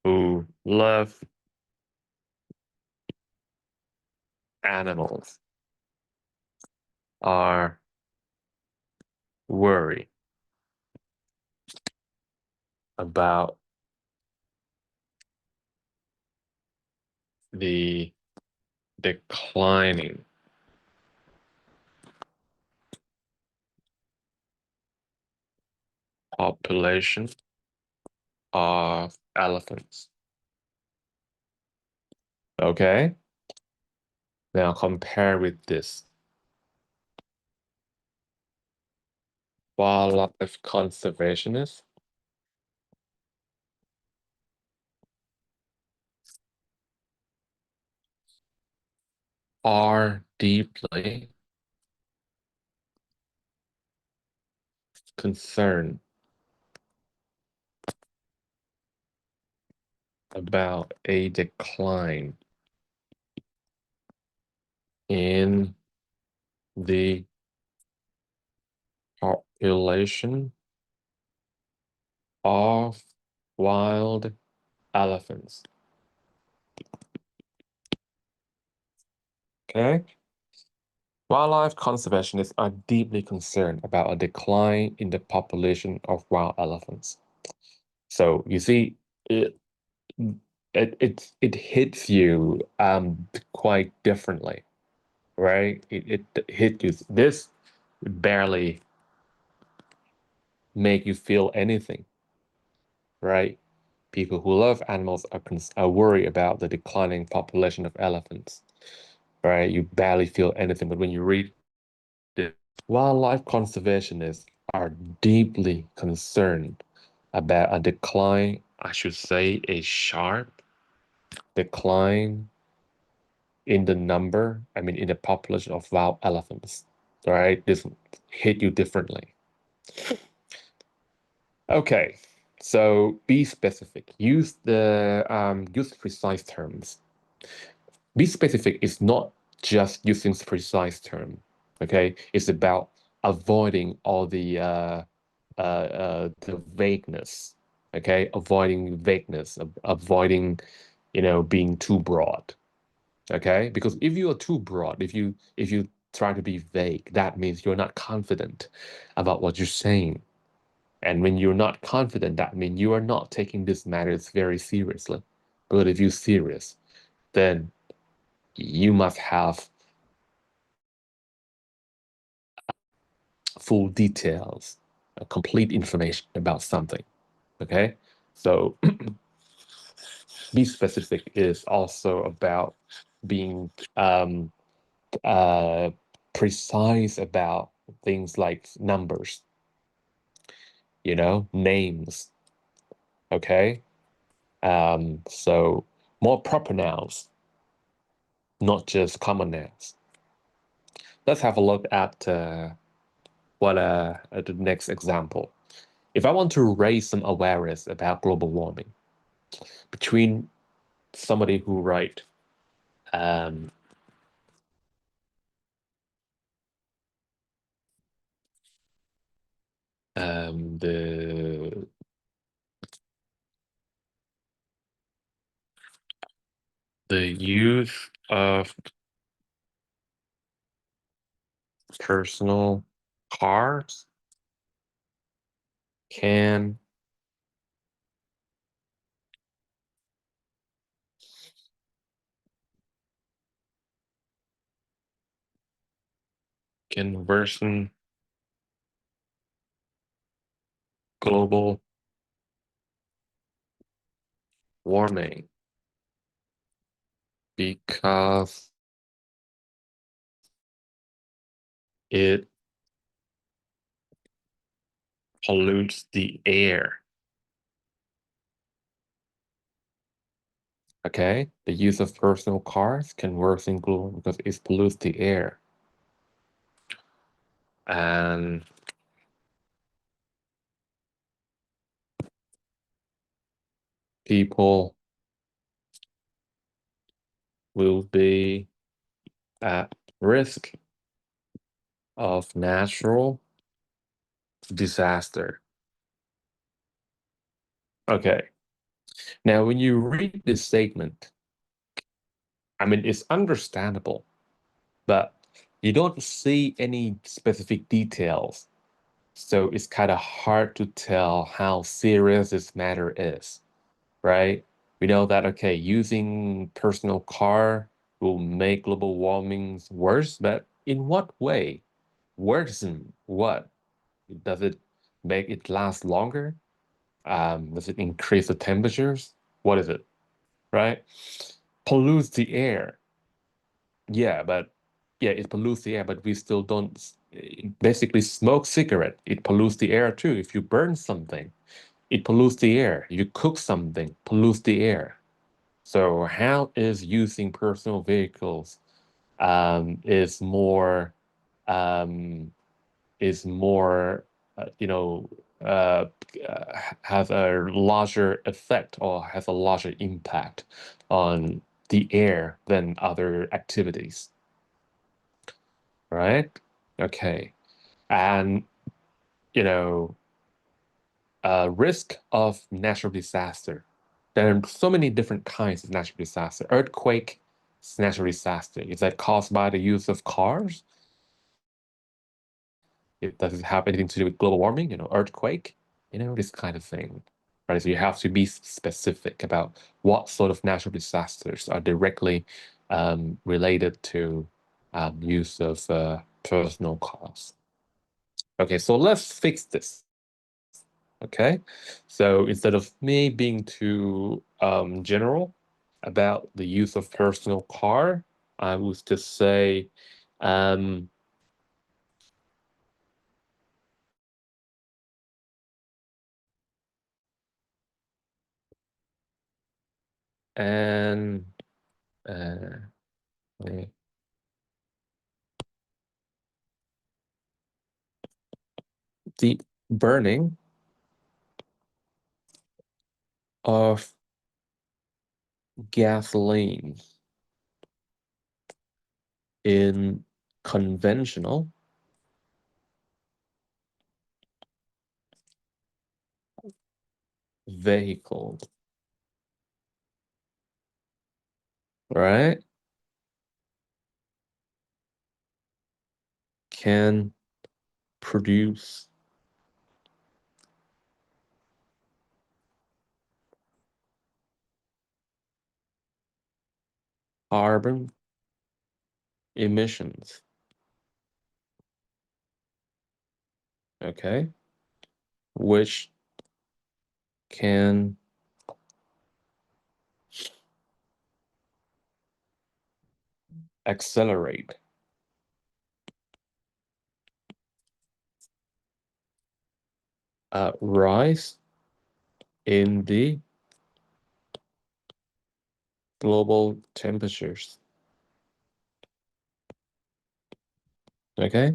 who love animals are worried about the declining population of elephants. Okay, now compare with this. Wildlife conservationists are deeply concerned about a decline in the population of wild elephants. Okay? Wildlife conservationists are deeply concerned about a decline in the population of wild elephants. So you see, it hits you quite differently, right? It hit you. This barely make you feel anything, right? People who love animals are worried about the declining population of elephants, right? You barely feel anything, but when you read this, wildlife conservationists are deeply concerned about a decline, I should say, a sharp decline in the number, I mean, in the population of wild elephants, right? This hit you differently. Okay, so be specific. Use precise terms. Be specific is not just using precise term. Okay, it's about avoiding all the vagueness. Okay, avoiding vagueness, avoiding, being too broad. Okay, because if you are too broad, if you try to be vague, that means you're not confident about what you're saying. And when you're not confident, that means you are not taking this matters very seriously. But if you're serious, then you must have full details, complete information about something. Okay? So be specific is also about being uh, precise about things like numbers, names. Okay? So more proper nouns, not just common nouns. Let's have a look at the next example. If I want to raise some awareness about global warming between somebody who write um, the use of personal cars can worsen global warming because it pollutes the air. Okay, the use of personal cars can worsen global because it pollutes the air, and people will be at risk of natural disaster. Okay, now when you read this statement, I mean, it's understandable, but you don't see any specific details. So it's kind of hard to tell how serious this matter is, right? We know that, okay, using personal car will make global warming worse, but in what way? Worsen what? Does it make it last longer? Does it increase the temperatures? What is it, right? Pollutes the air. Yeah, but yeah, it pollutes the air, but we still don't basically smoke cigarette. It pollutes the air too. If you burn something, it pollutes the air. You cook something, pollutes the air. So how is using personal vehicles is more um, is more you know has a larger effect or has a larger impact on the air than other activities, right? Okay. And you know risk of natural disaster. There are so many different kinds of natural disaster. Earthquake is natural disaster. Is that caused by the use of cars? It does it have anything to do with global warming? Earthquake, this kind of thing. Right? So you have to be specific about what sort of natural disasters are directly related to use of personal cars. Okay, so let's fix this. Okay, so instead of me being too general about the use of personal car, I would just say um, and uh, wait, the burning of gasoline in conventional vehicles, right, can produce carbon emissions, okay, which can accelerate rise in the global temperatures. Okay,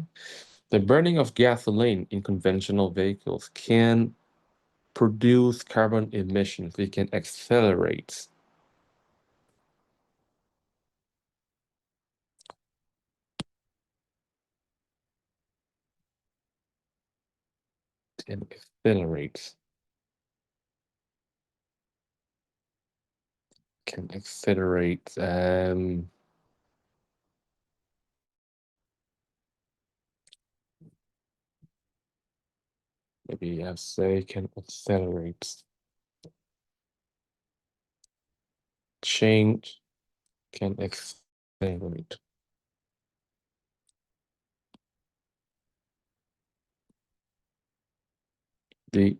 the burning of gasoline in conventional vehicles can produce carbon emissions. We can accelerate and accelerate can accelerate maybe I say can accelerate change can accelerate the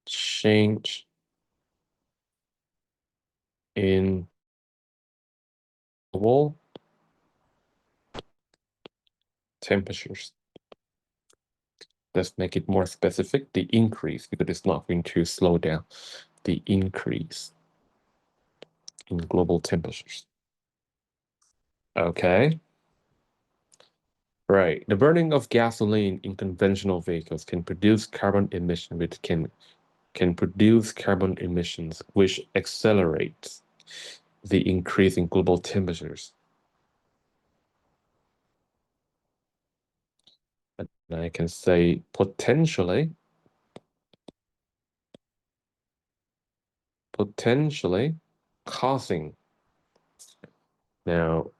change in global temperatures. Let's make it more specific, the increase, because it's not going to slow down. The increase in global temperatures. Okay. Right. The burning of gasoline in conventional vehicles can produce carbon emission, which can produce carbon emissions, which accelerates the increase in global temperatures. And I can say potentially causing. Now,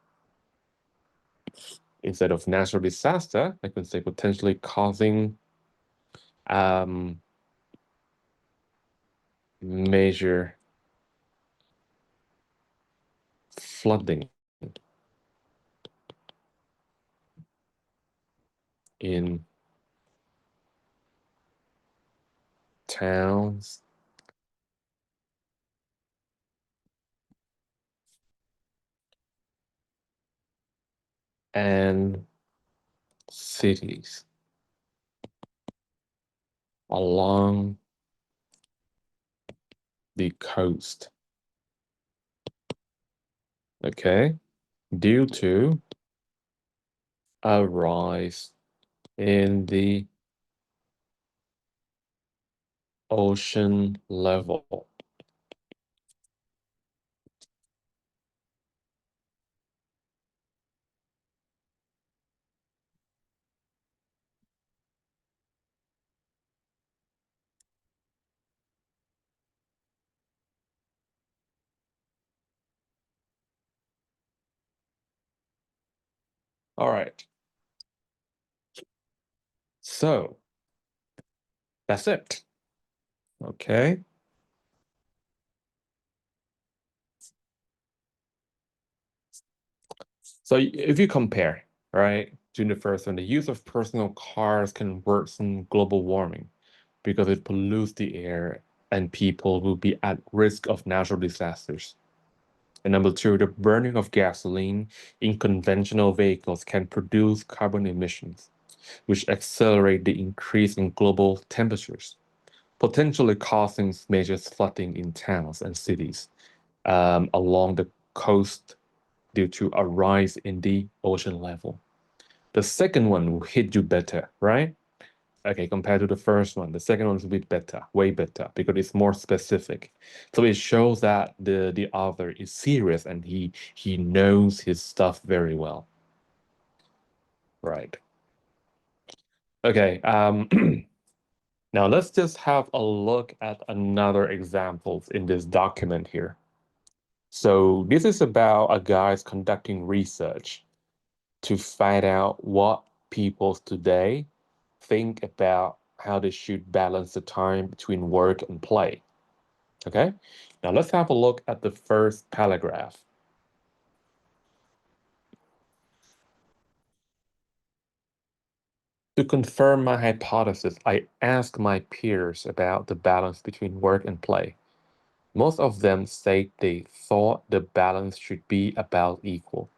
instead of natural disaster, I can say potentially causing um, major flooding in towns and cities along the coast. Okay, due to a rise in the ocean level. All right, so that's it. Okay, so if you compare, right, to the first one, the use of personal cars can worsen global warming because it pollutes the air and people will be at risk of natural disasters. And number two, the burning of gasoline in conventional vehicles can produce carbon emissions, which accelerate the increase in global temperatures, potentially causing major flooding in towns and cities along the coast due to a rise in the ocean level. The second one will hit you better, right? Okay, compared to the first one, the second one is a bit better, way better, because it's more specific. So it shows that the author is serious and he knows his stuff very well. Right. Okay, now let's just have a look at another examples in this document here. So this is about a guy's conducting research to find out what people today think about how they should balance the time between work and play. Okay, now let's have a look at the first paragraph. To confirm my hypothesis, I asked my peers about the balance between work and play. Most of them said they thought the balance should be about equal.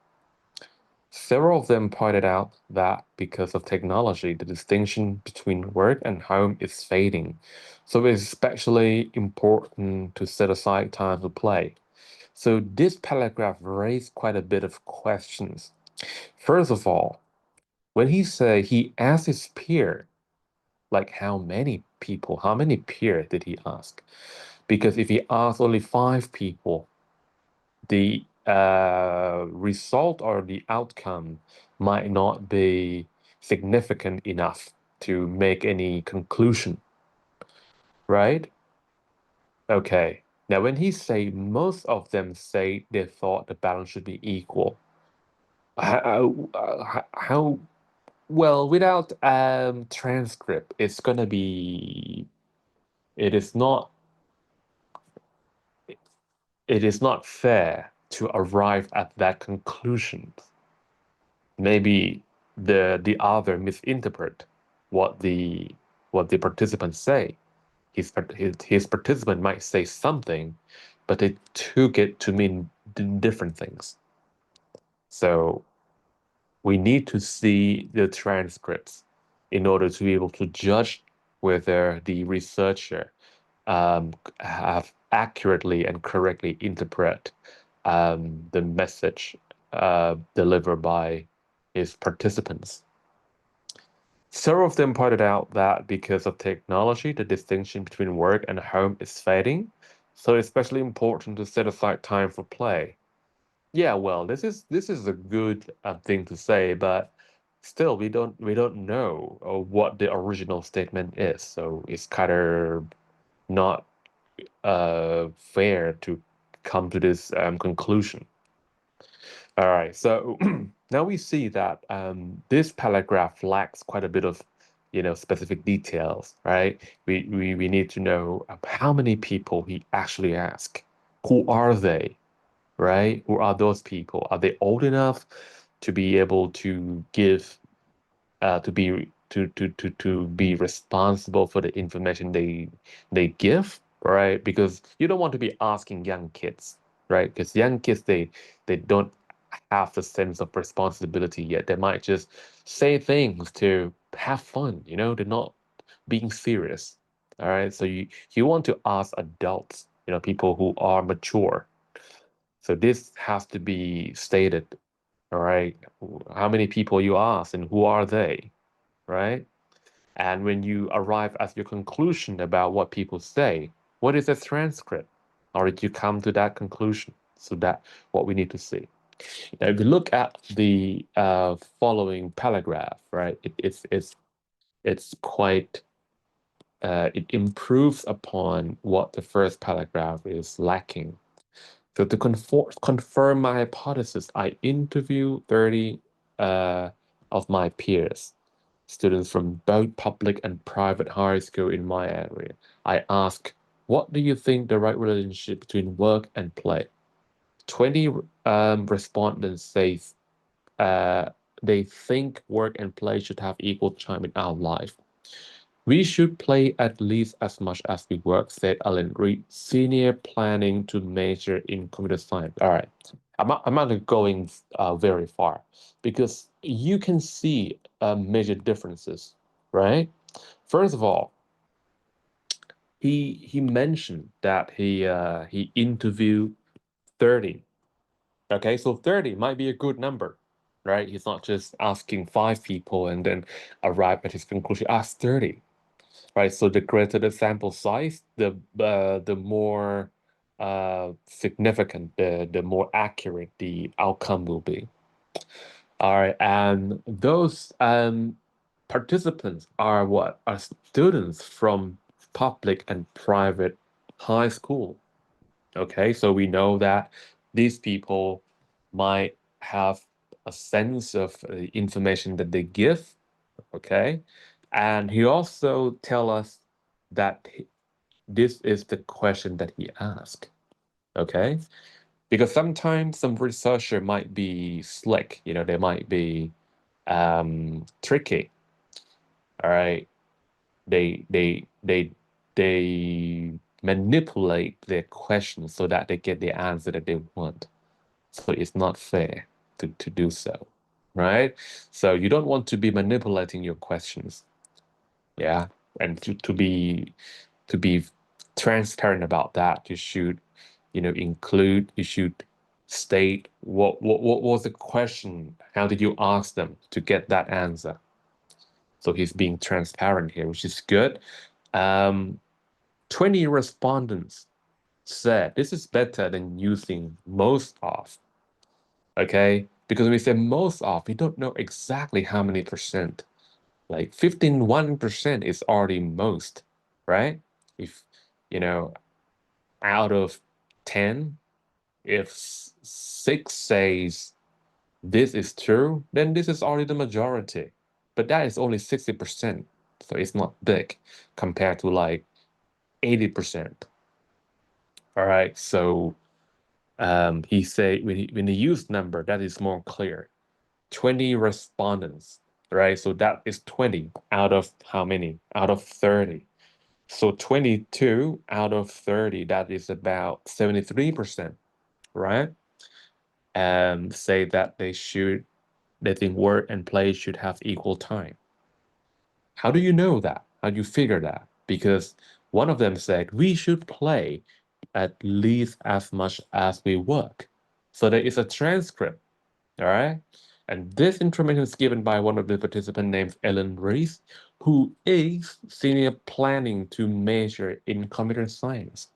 Several of them pointed out that because of technology, the distinction between work and home is fading, so it's especially important to set aside time to play. So this paragraph raised quite a bit of questions. First of all, when he said he asked his peer, like how many peers did he ask? Because if he asked only five people, the result or the outcome might not be significant enough to make any conclusion, right? Okay. Now, when he say most of them say they thought the balance should be equal, how well without transcript, it is not it is not fair to arrive at that conclusion. Maybe the author misinterpret what the what the participants say. His participant might say something, but they took it to mean different things. So we need to see the transcripts in order to be able to judge whether the researcher have accurately and correctly interpret the message delivered by his participants. Several of them pointed out that because of technology, the distinction between work and home is fading, so it's especially important to set aside time for play. Yeah, well, this is a good thing to say, but still, we don't know what the original statement is, so it's kind of not fair to come to this conclusion. All right, so now we see that this paragraph lacks quite a bit of, specific details, right? We need to know how many people he actually asked. Who are they, right? Who are those people? Are they old enough to be able to give, to be to be responsible for the information they give, right? Because you don't want to be asking young kids, right? Because young kids they don't have the sense of responsibility yet. They might just say things to have fun, they're not being serious. All right. So you want to ask adults, people who are mature. So this has to be stated. All right. How many people you ask and who are they? Right. And when you arrive at your conclusion about what people say, what is the transcript? Or did you come to that conclusion? So that what we need to see. Now, if you look at the following paragraph, right, it's quite it improves upon what the first paragraph is lacking. So to confirm my hypothesis, I interview 30 uh, of my peers, students from both public and private high school in my area. I ask, what do you think the right relationship between work and play? 20 respondents say uh, they think work and play should have equal time in our life. We should play at least as much as we work, said Alan Reed, senior planning to major in computer science. All right. I'm not going very far because you can see major differences, right? First of all, he mentioned that he interviewed 30. Okay, so 30 might be a good number, right? He's not just asking 5 people and then arrive at his conclusion. Ask 30. Right, so the greater the sample size, the more significant, the more accurate the outcome will be. All right, and those participants are what? Are students from public and private high school. Okay, so we know that these people might have a sense of the information that they give. Okay, and he also tell us that this is the question that he asked. Okay, because sometimes some researcher might be slick, they might be tricky. All right, they manipulate their questions so that they get the answer that they want. So it's not fair to do so, right? So you don't want to be manipulating your questions. Yeah, and to be transparent about that, you should you should state what was the question, how did you ask them to get that answer. So he's being transparent here, which is good. 20 respondents said this is better than using most of. Okay, because when we say most of, we don't know exactly how many percent. Like 1% is already most, right? If, you know, out of 10, if 6 says this is true, then this is already the majority. But that is only 60%. So it's not big compared to like 80%. All right. So he say when he used number, that is more clear. 20 respondents, right? So that is 20 out of how many? Out of 30. So 22 out of 30, that is about 73%, right? And say that they think work and play should have equal time. How do you know that? How do you figure that? Because one of them said, we should play at least as much as we work. So there is a transcript, all right? And this information is given by one of the participants named Ellen Reese, who is senior planning to major in computer science.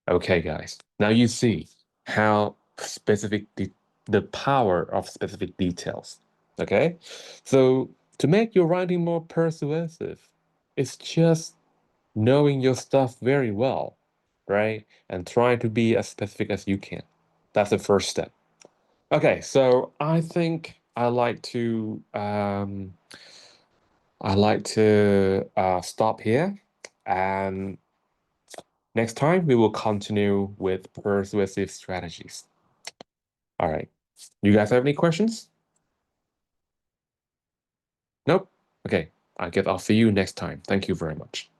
Okay, guys, now you see how specific the power of specific details. Okay, so to make your writing more persuasive, it's just knowing your stuff very well, right? And trying to be as specific as you can. That's the first step. Okay, so I think I like to stop here, and next time we will continue with persuasive strategies. All right. You guys have any questions? Nope. Okay. I guess I'll see you next time. Thank you very much.